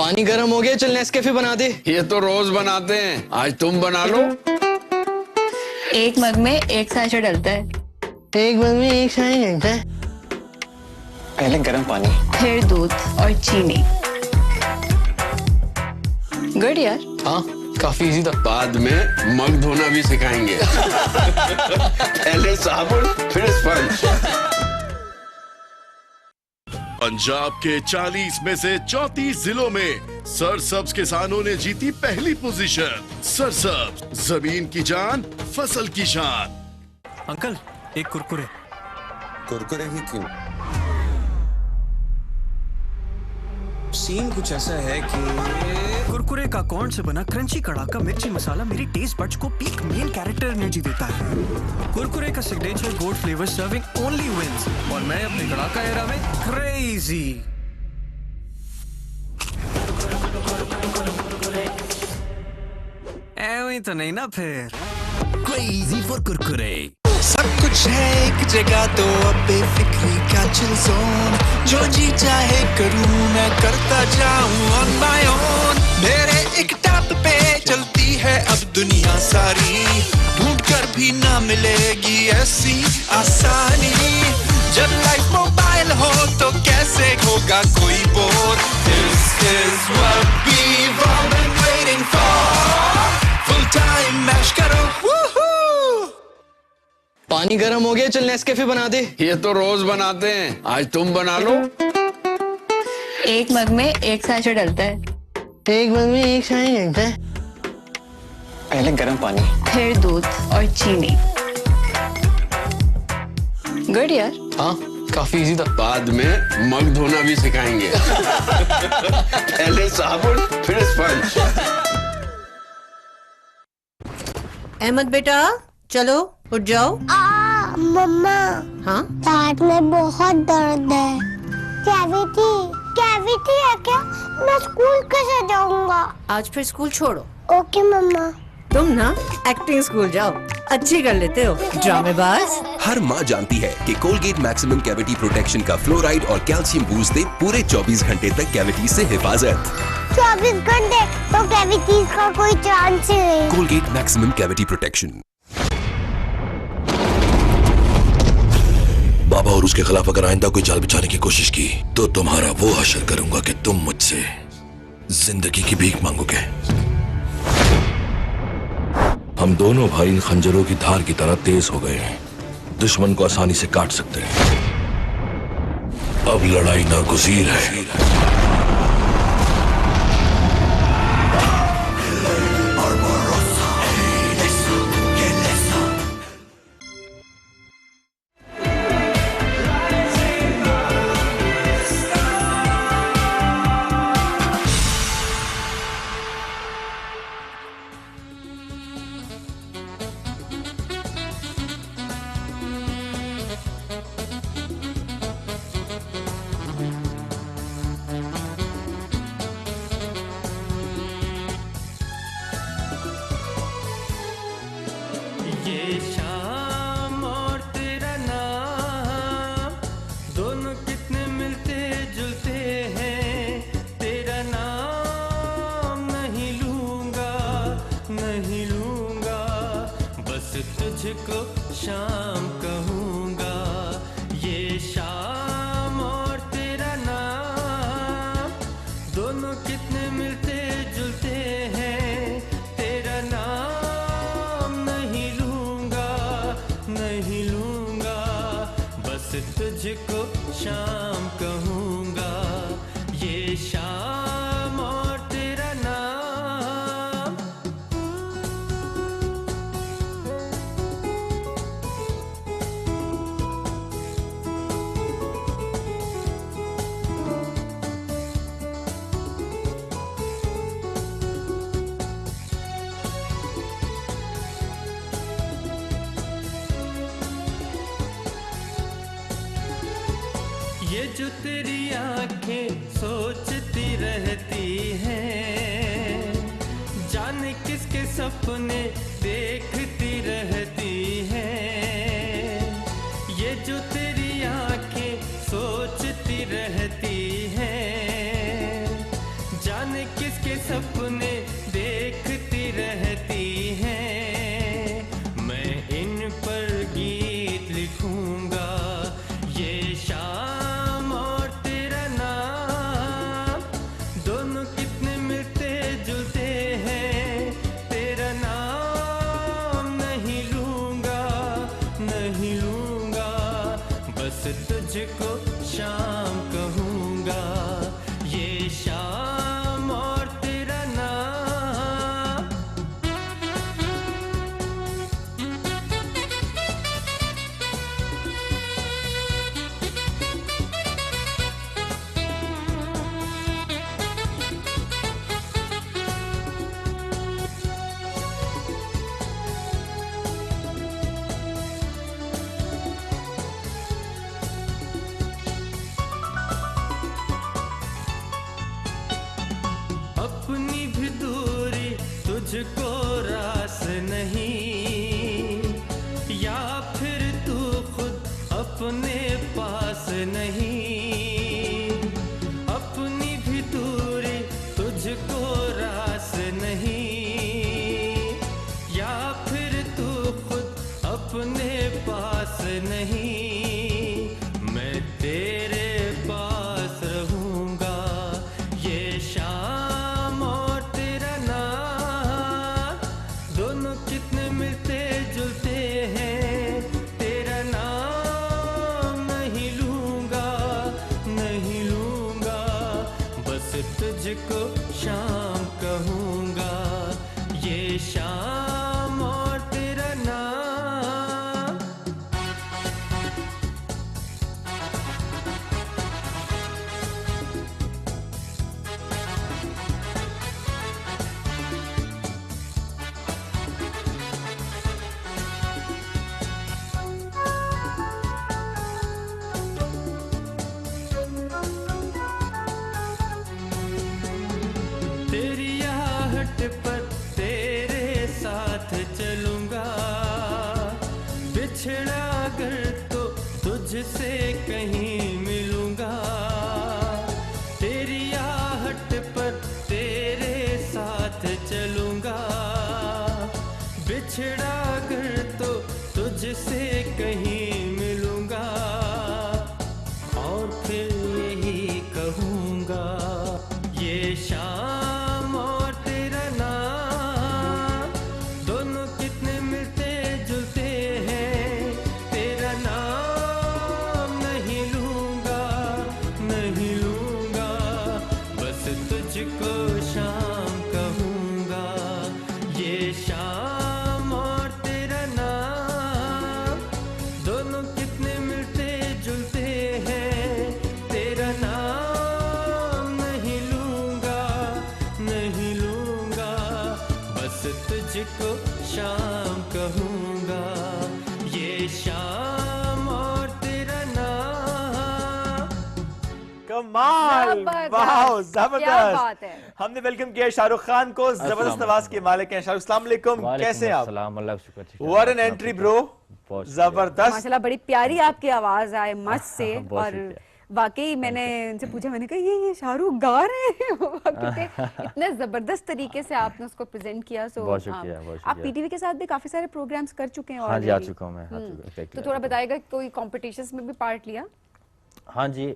पानी गर्म हो गया, चल नेस्कैफे बना दे। ये तो रोज बनाते हैं, आज तुम बना लो। एक मग में एक सैशे डलता है, एक मग में एक सैशे डलता है। पहले गर्म पानी, फिर दूध और चीनी। गुड यार। हाँ काफी इजी था। बाद में मग धोना भी सिखाएंगे। पहले साबुन फिर स्पंज। पंजाब के 40 में से 34 जिलों में सरसब्ज किसानों ने जीती पहली पोजीशन। सरसब्ज, जमीन की जान, फसल की शान। अंकल एक कुरकुरे। कुरकुरे ही क्यों? सीन कुछ ऐसा है कि कुरकुरे का कॉर्न से बना क्रंची कड़ाका मिर्ची मसाला मेरी टेस्ट बड्स को पीक मेन कैरेक्टर एनर्जी देता है। कुरकुरे का signature gold flavour serving only wins और मैं अपने कड़ाका एरा में क्रेजी। ऐਵੇਂ तो नहीं ना फिर। Crazy for Kurkure. सब कुछ है एक जगह तो अब बेफिक्री का चिल जोन। जो जी चाहे करूं मैं करता जाऊं ऑन माय ओन। मेरे एक टैप पे चलती है अब दुनिया सारी, ढूंढ कर भी ना मिलेगी ऐसी आसानी। जब लाइफ मोबाइल हो तो कैसे होगा कोई bore. This is what we've all been waiting for। Full time mash करो। पानी गर्म हो गया, चल नेस्कैफे बना दे। ये तो रोज बनाते हैं, आज तुम बना लो। एक मग में एक सैशे डलता है, एक मग में एक सैशे डलता है। पहले गर्म पानी, फिर दूध और चीनी। गुड यार। हाँ काफी इजी था। बाद में मग धोना भी सिखाएंगे। पहले साबुन फिर स्पंज। अहमद बेटा चलो उठ जाओ। मम्मा। हाँ पेट में बहुत दर्द है। कैविटी कैविटी है क्या? मैं स्कूल कैसे जाऊंगा? आज फिर स्कूल छोड़ो। ओके मम्मा। तुम ना एक्टिंग स्कूल जाओ, अच्छी कर लेते हो ड्रामेबाज। हर माँ जानती है कि कोलगेट मैक्सिमम कैविटी प्रोटेक्शन का फ्लोराइड और कैल्शियम बूस्ट दे पूरे 24 घंटे तक कैविटी से हिफाजत। 24 घंटे तो कैविटीज का कोई चांस ही नहीं। Colgate maximum cavity protection. बाबा और उसके खिलाफ अगर आइंदा कोई जाल बिछाने की कोशिश की तो तुम्हारा वो हशर करूंगा कि तुम मुझसे जिंदगी की भीख मांगोगे। हम दोनों भाई इन खंजरों की धार की तरह तेज हो गए हैं, दुश्मन को आसानी से काट सकते हैं। अब लड़ाई नागुज़ीर है। तुझको शाम कहूँगा, ये शाम और तेरा नाम दोनों कितने मिलते जुलते हैं। तेरा नाम नहीं लूँगा, नहीं लूँगा, बस तुझको शाम कहूँगा, ये शाम और तेरा नाम। ये जो तेरी आंखें सोचती रहती हैं, जाने किसके सपने देखती रहती हैं। ये जो तेरी आंखें सोचती रहती हैं, जाने तुझको शाम कहूँगा, ये शाम और तेरा नाम। अपनी भी दूरी तुझको रास नहीं, या फिर तू खुद अपने पास नहीं। अपनी भी दूरी तुझको रास नहीं, या फिर तू खुद अपने पास नहीं। मैं तेरे पास रहूँगा, ये शाम और तेरा नाम। दोनों कितने मिलते जुलते हैं, तेरा नाम नहीं लूँगा, नहीं लूँगा। बस तुझको शाम कहूँगा, ये शाम और तेरा नाम। तेरी आहट पर तेरे साथ चलूंगा, बिछड़ा अगर तो तुझसे कहीं मिलूंगा। तेरी आहट पर तेरे साथ चलूंगा, बिछड़ा अगर तो तुझसे कहीं मिलूंगा। और फिर यही कहूँगा, ये शाम और तेरा नाम। दोनों कितने मिलते जुलते हैं, तेरा नाम नहीं लूँगा, नहीं लूँगा। बस तुझको शाम कहूँगा, ये शाम और तेरा नाम। दोनों कितने मिलते जुलते हैं, तेरा नाम नहीं लूँगा, नहीं लूँगा। बस तुझको शाम कहूँगा, ये शाम और तेरा नाम। कमाल, जबरदस्त। वाह, क्या बात जबरदस्त। है। हमने वेलकम किया शाहरुख खान को, जबरदस्त आवाज के मालिक हैं शाहरुख। अस्सलाम वालेकुम, कैसे हैं आप? व्हाट एन एंट्री ब्रो, जबरदस्त। माशाल्लाह बड़ी प्यारी आपकी आवाज आए मस्त से। और वाकई मैंने इनसे पूछा, मैंने कहा ये शाहरुख गा रहे हैं क्योंकि इतने जबरदस्त तरीके से आपने उसको प्रेजेंट किया। सो बहुत शुक्रिया, बहुत आप पीटीवी के साथ भी काफी सारे प्रोग्राम्स कर चुके हैं। हाँ जी, आ चुका हूँ मैं, आ चुका। तो थोड़ा बताएगा, कोई कॉम्पिटिशन्स में भी पार्ट लिया? हाँ जी,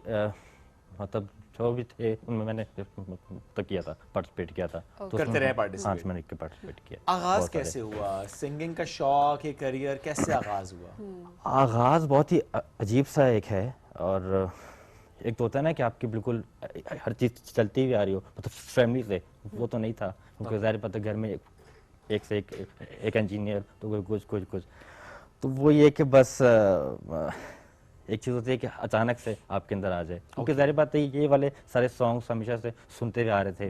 मतलब जो भी थे उनमें मैंने तो किया था, पार्टिसिपेट किया था। तो करते रहे पार्टिसिपेट? हाँ, मैंने पार्टिसिपेट किया। आगाज कैसे हुआ सिंगिंग का शौक, ये करियर कैसे आगाज हुआ? आगाज बहुत ही अजीब सा एक है। और एक तो होता है ना कि आपकी बिल्कुल हर चीज़ चलती हुई आ रही हो, मतलब फैमिली से, वो तो नहीं था क्योंकि ज़ाहिर पता घर में एक से एक इंजीनियर, तो कुछ तो वो ये कि बस एक चीज़ होती है कि अचानक से आपके अंदर आ जाए, क्योंकि ज़ाहिर बात है ये वाले सारे सॉन्ग्स हमेशा से सुनते हुए आ रहे थे,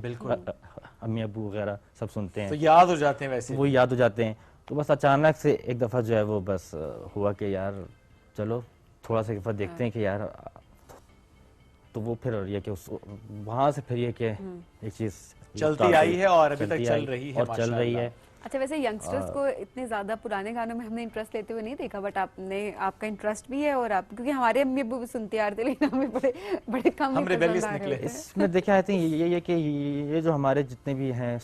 अम्मी अब्बू वगैरह सब सुनते हैं, तो याद हो जाते हैं वैसे, वो याद हो जाते हैं। तो बस अचानक से एक दफ़ा जो है वो बस हुआ कि यार चलो थोड़ा सा एक दफ़ा देखते हैं कि यार, तो वो फिर ये कि वहाँ से फिर ये कि एक चीज़ चलती आई है और अभी तक चल रही है, और चल रही है। अच्छा, वैसे यंगस्टर्स को इतने ज़्यादा पुराने गानों में हमने इंटरेस्ट लेते हुए नहीं देखा, बट आपका इंटरेस्ट भी है। और आप, क्योंकि हमारे अम्मी अब्बू भी सुनते आ रहे थे, लेकिन हमें बड़े कम हम रिबेलियस निकले। इसमें देखे आई थिंक ये कि ये जो हमारे जितने भी हैं,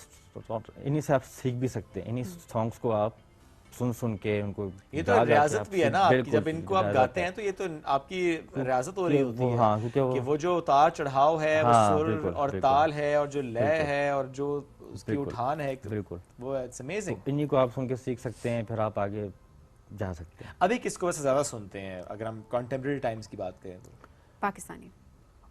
इन्हीं से आप सीख भी सकते हैं, इन्हीं सॉन्ग्स को आप सुन के उनको, ये तो रियाजत भी है ना आपकी, जब इनको आप गाते हैं तो ये तो आपकी रियाजत हो रही होती है। हाँ, कि वो जो उतार चढ़ाव है, वो सुर और ताल है, और जो लय है, और जो उसकी उठान है, बिल्कुल वो इट्स अमेजिंग। इन्हीं को आप सुन के सीख सकते हैं, फिर आप आगे जा सकते हैं। अभी किसको वैसे ज़्यादा सुनते हैं अगर हम कॉन्टेम्प्रेरी टाइम्स की बात करें तो?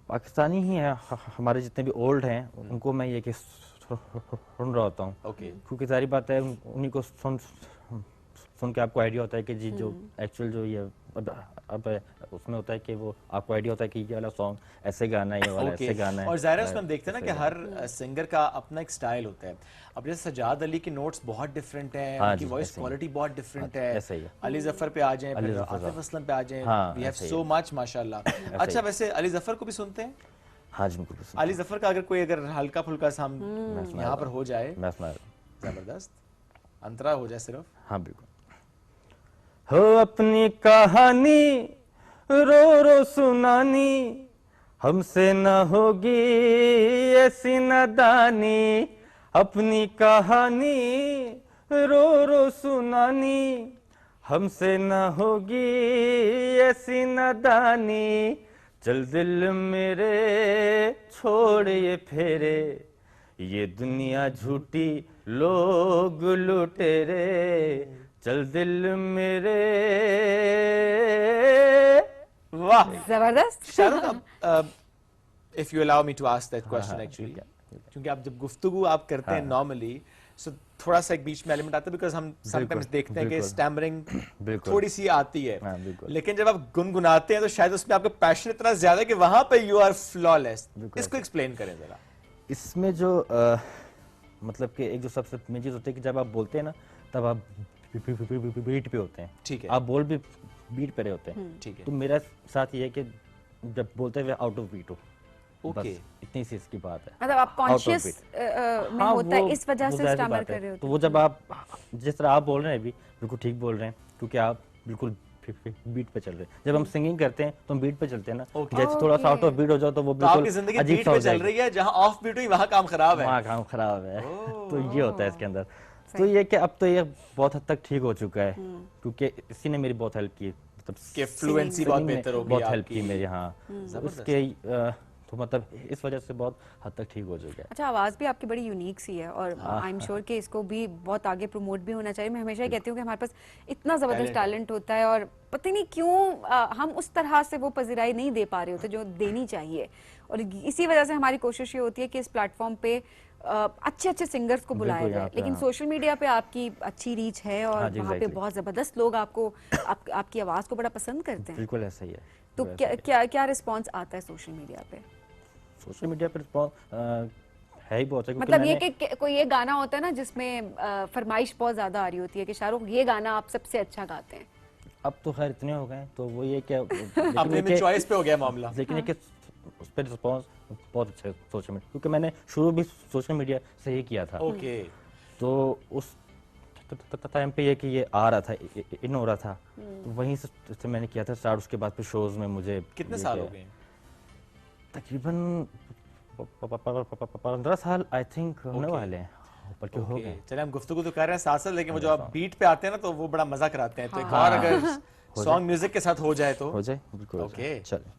पाकिस्तानी ही हैं हमारे जितने भी ओल्ड हैं, उनको मैं ये कि सुन रहा होता हूँ। क्योंकि सारी बात है उन्हीं को सुन के आपको आइडिया होता है कि जी जो एक्चुअल जो ये अब उसमें होता है कि वो आपको आइडिया होता है कि ये वाला सॉन्ग ऐसे गाना है, ये वाला ऐसे गाना है। और ज़ाहिर है उसमें हम देखते हैं ना कि हर सिंगर का अपना एक स्टाइल होता है। अब जैसे सजाद अली के नोट्स बहुत डिफरेंट हैं, उनकी वॉइस क्वालिटी बहुत डिफरेंट है। अली जफर पे आ जाएं, फिर आतिफ असलम पे आ जाएं, वी हैव सो मच माशाल्लाह। अच्छा वैसे अली जफर को भी सुनते हैं? हाँ जी, बिल्कुल। अली जफर का अगर हल्का फुल्का सा हम यहाँ पर हो जाए, जबरदस्त अंतरा हो जाए सिर्फ। हाँ बिल्कुल। हो अपनी कहानी रो रो सुनानी, हमसे न होगी ऐसी नादानी। अपनी कहानी रो रो सुनानी, हमसे न होगी ऐसी नादानी। चल दिल मेरे छोड़ ये फेरे, ये दुनिया झूठी लोग लुटेरे। चल दिल मेरे। वाह जबरदस्त। Shahrukh, if you allow me to ask that question actually, क्योंकि आप जब गुफ्तगू आप करते हैं नॉर्मली, सो थोड़ा सा एक बीच में एलिमेंट आता है बिकॉज हम समटाइम्स देखते हैं कि स्टैमरिंग थोड़ी सी आती है, लेकिन जब आप गुनगुनाते हैं तो शायद उसमें आपका पैशन इतना ज्यादा है कि वहां पे यू आर फ्लॉलेस। इसको एक्सप्लेन करें जरा। इसमें जो मतलब कि एक जो सबसे मेन चीज होती है कि जब आप बोलते हैं ना तब आप बीट पे होते हैं। ठीक है। आप बोल भी बीट पे रहे होते हैं। ठीक है। तो मेरा साथ ये है कि जब बोलते हुए आउट ऑफ बीट हो। ओके। इतनी सी इसकी बात है। मतलब आप कॉन्शियस में होता है, इस वजह से स्टैमर कर रहे होते हैं। तो वो जब आप जिस तरह आप बोल रहे हैं अभी बिल्कुल ठीक बोल रहे हैं, क्योंकि आप बिल्कुल बीट पे चल रहे हैं। जब हम सिंगिंग करते हैं तो हम बीट पे चलते हैं ना। जैसे थोड़ा सा आउट ऑफ बीट हो जाओ तो वो बिल्कुल आपकी जिंदगी बीट पे चल रही है, जहां ऑफ बीट हुई वहां काम खराब है। वहां काम खराब है। तो ये होता है इसके अंदर। तो ये कि अब तो ये बहुत हद तक ठीक हो चुका है, क्योंकि इसी ने मेरी बहुत हेल्प की। मतलब कि फ्लुएंसी बहुत बेहतर हो गई, बहुत हेल्प की मेरी। हाँ, उसके तो मतलब इस वजह से बहुत हद तक ठीक हो चुका है। अच्छा, आवाज़ भी आपकी बड़ी यूनिक सी है और आई एम श्योर कि इसको भी बहुत आगे प्रमोट भी होना चाहिए। मैं हमेशा ही कहती हूँ कि हमारे पास इतना ज़बरदस्त टैलेंट होता है और पता नहीं क्यों हम उस तरह से वो पजीराई नहीं दे पा रहे होते जो देनी चाहिए। और इसी वजह से हमारी कोशिश ये होती है कि इस प्लेटफॉर्म पे अच्छे अच्छे सिंगर्स को बुलाया जाए। लेकिन सोशल मीडिया पे आपकी अच्छी रीच है और वहाँ पे बहुत ज़बरदस्त लोग आपको आपकी आवाज़ को बड़ा पसंद करते हैं। बिल्कुल ऐसा ही है। तो क्या रिस्पॉन्स आता है सोशल मीडिया पे? सोशल मीडिया पर है ही बहुत है। मतलब ये कि कोई ये गाना होता है ना जिसमें फरमाइश बहुत ज्यादा आ रही होती है कि शाहरुख ये गाना आप सबसे अच्छा गाते हैं। अब तो खैर इतने हो गए तो वो ये क्या अपने में चॉइस पे हो गया मामला। लेकिन ये कि उस पर रिस्पॉन्स बहुत अच्छा है सोशल मीडिया, क्योंकि मैंने शुरू भी सोशल मीडिया से ही किया था। ओके। तो उस टाइम पे ये कि ये आ रहा था, इन हो रहा था, तो वहीं से मैंने किया था स्टार्ट। उसके बाद फिर शोज में मुझे कितने साल हो गए? तकरीबन 15 साल आई थिंक होने वाले हैं। बल्कि हो गए। चलिए हम गुफ्तगू तो कर रहे हैं साथ साथ, लेकिन वो जो आप बीट पे आते हैं ना तो वो बड़ा मजा कराते हैं। तो एक और अगर सॉन्ग म्यूजिक के साथ हो जाए तो हो जाए। बिल्कुल। ओके चलिए।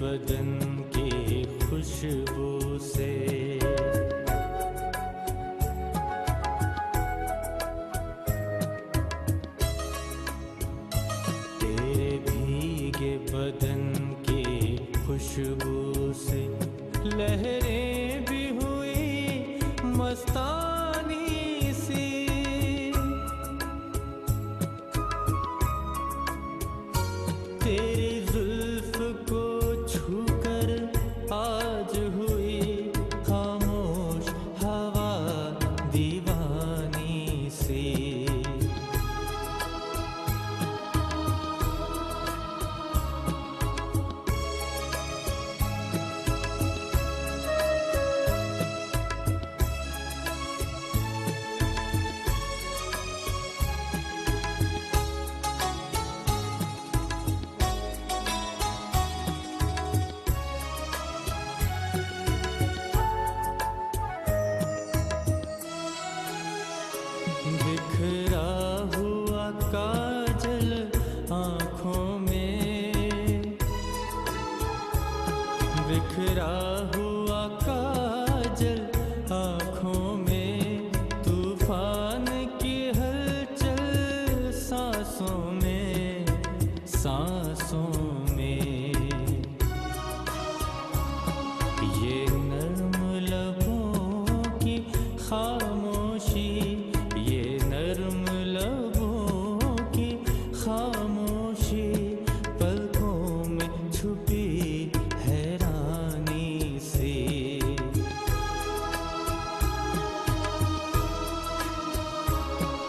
बदन की खुशबू से तेरे भीगे बदन की खुशबू से लहरें भी हुई मस्तानी सी। तेरी जुल्फ को आज हुई खामोश हवा दीवानी सी। बिखरा हुआ काजल आँखों में, तूफान की हलचल सांसों में, सांसों में। ये नर्म लबों की खामोशी, ये नर्म लबों की खामोशी, पलकों में छुपी हैरानी से।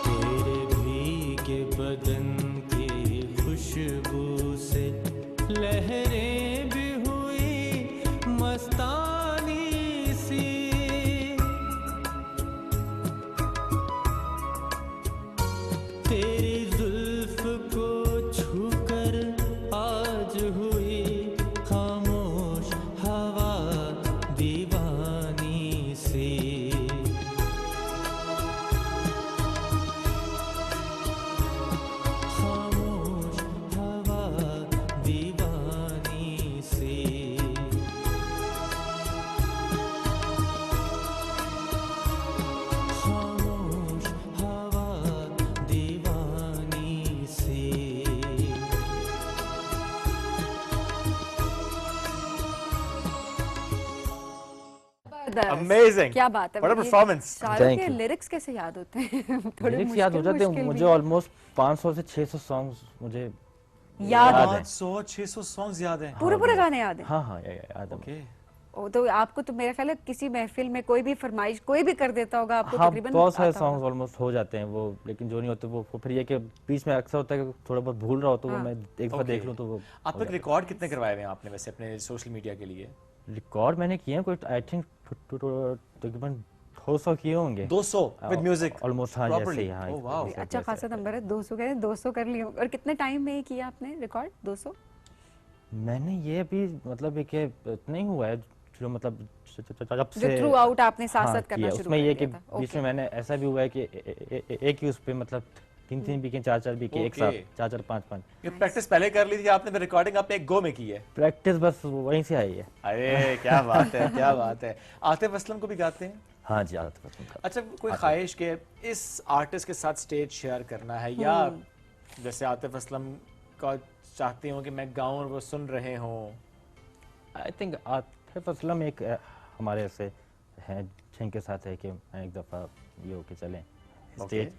तेरे भीगे बदन की खुशबू से लहरें भी हुई मस्तानी सी। तेरी जुल्फ को छूकर आज हुई खामोश हवा दीवानी सी। खामोश हवा दीवानी सी। खामोश हवा दीवानी सी। Amazing. क्या बात है। What a ये performance. शाहरुख Thank के you. लिरिक्स कैसे याद होते हैं? थोड़े लिरिक्स याद हो मुश्किल जाते हैं मुश्किल मुझे। भी। ऑलमोस्ट 500 से 600 सॉन्ग्स मुझे याद है। 500-600 सॉन्ग्स याद हैं। पूरे पूरे गाने याद है। हाँ हाँ याद है। ओ, तो आपको तो मेरा ख्याल है किसी महफिल में कोई भी फरमाइश कोई भी कर देता होगा आपको हाँ तकरीबन बहुत सारे आता सॉन्ग्स ऑलमोस्ट हो जाते हैं वो, लेकिन जो नहीं होते वो फिर ये कि बीच में अक्सर होता है कि थोड़ा बहुत भूल रहा हो तो वो हाँ। मैं एक दफा देख लूँ तो वो आप तक रिकॉर्ड कितने करवाए हुए हैं आपने वैसे अपने सोशल मीडिया के लिए? रिकॉर्ड मैंने किए हैं कोई आई थिंक तकरीबन 200 किए होंगे। 200 with music? ऑलमोस्ट हाँ Properly? जैसे ही हाँ Oh, wow. अच्छा खासा नंबर है। 200 कह रहे हैं, 200 कर लिए। और कितने टाइम में किया आपने रिकॉर्ड 200? मैंने ये अभी मतलब एक इतना ही हुआ है जो मतलब जब जो से थ्रू आउट आपने साथ साथ करना किया। शुरू उसमें कर ये दिया कि था। बीच ओके। में मैंने ऐसा भी हुआ है कि एक ही उस पे मतलब 3-3 बीके 4-4 बीके एक साथ Okay. 4-4 5-5 ये प्रैक्टिस पहले कर ली थी आपने, फिर रिकॉर्डिंग आपने एक गो में की है? प्रैक्टिस बस वहीं से आई है। अरे क्या बात है, क्या बात है। आतिफ असलम को भी गाते हैं? हाँ जी आतिफ असलम का। अच्छा, कोई ख्वाहिश के इस आर्टिस्ट के साथ स्टेज शेयर करना है, या जैसे आतिफ असलम का चाहती हूँ कि मैं गाऊं और वो सुन रहे हों? आई थिंक आतिफ असलम एक हमारे ऐसे हैं जिनके साथ है कि एक दफ़ा ये होके चलें स्टेज,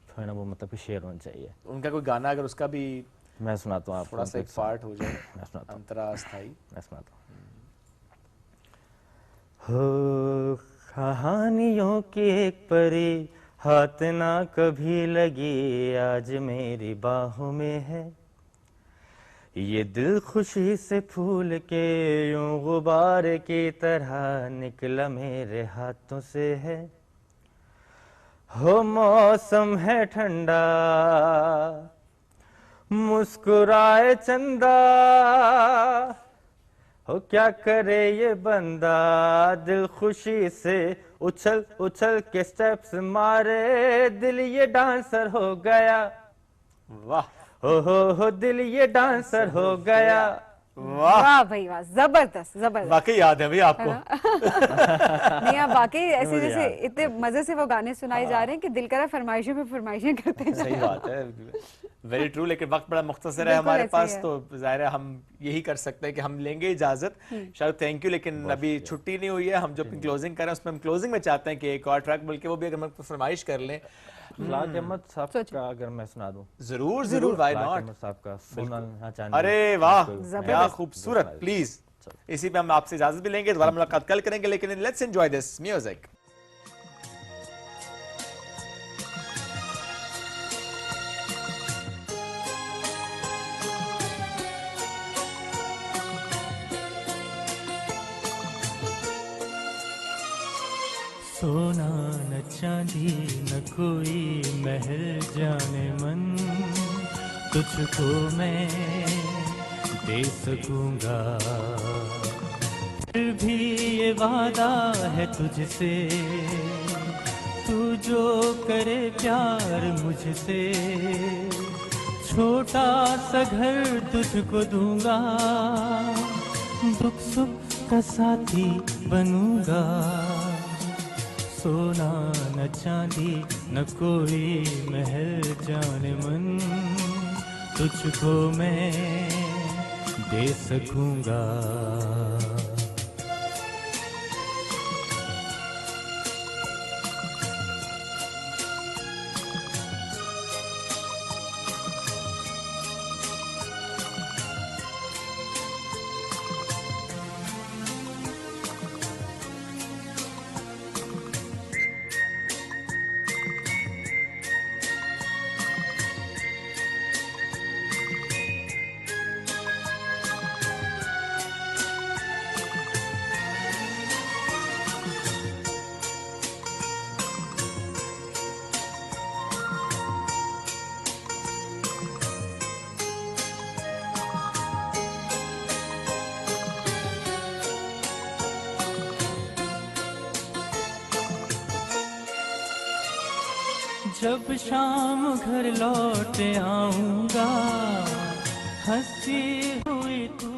थोड़ा ना वो मतलब कि शेयर होना चाहिए। उनका कोई गाना अगर उसका भी मैं सुनाता हूँ आपको, थोड़ा सा एक पार्ट हो जाए। मैं सुनाता हूँ। अंतरा अस्थाई। मैं सुनाता हूँ। हो कहानियों की एक परी हाथ ना कभी लगी, आज मेरी बाहों में है। ये दिल खुशी से फूल के यूं गुबार की तरह निकला मेरे हाथों से है। हो मौसम है ठंडा, मुस्कुराए चंदा, हो क्या करे ये बंदा, दिल खुशी से उछल उछल के स्टेप्स मारे, दिल ये डांसर हो गया। वाह हो दिल ये डांसर हो गया। वाह भाई वाह, जबरदस्त जबरदस्त। वाकई याद है भाई आपको? नहीं आप वाकई ऐसे मुझे जैसे याद। इतने मजे से वो गाने सुनाए जा रहे हैं कि दिल करा फरमाइशों पे फरमाइशें करते जाएं। सही बात है, वेरी ट्रू। लेकिन वक्त बड़ा मुख्तसर है हमारे बिल्कुल ऐसे पास, ही तो जाहिर है हम यही कर सकते हैं कि हम लेंगे इजाजत। शायद थैंक यू, लेकिन अभी छुट्टी नहीं हुई है। हम जो अपनी क्लोजिंग कर रहे हैं उसमें हम क्लोजिंग में चाहते हैं कि एक और ट्रैक, बल्कि वो भी अगर हम फरमाइश कर लें। फलाक अहमद साहब का अगर मैं सुना दूं। जरूर जरूर, व्हाई फलाक नॉट। अहमद साहब का सोना चांदी। अरे वाह बिल्कुल। क्या खूबसूरत। प्लीज इसी पे हम आपसे इजाजत भी लेंगे, दोबारा मुलाकात कल करेंगे, लेकिन लेट्स एंजॉय दिस म्यूजिक। सोना न चांदी न कोई महल जाने मन, तुझको मैं दे सकूंगा। फिर भी ये वादा है तुझसे, तू जो करे प्यार मुझसे, छोटा सा घर तुझको दूंगा। दुख सुख सुख का साथी बनूंगा। सोना न चांदी न कोई महल जाने मन, तुझको मैं दे सकूंगा। जब शाम घर लौट आऊंगा, हंसी हुई तू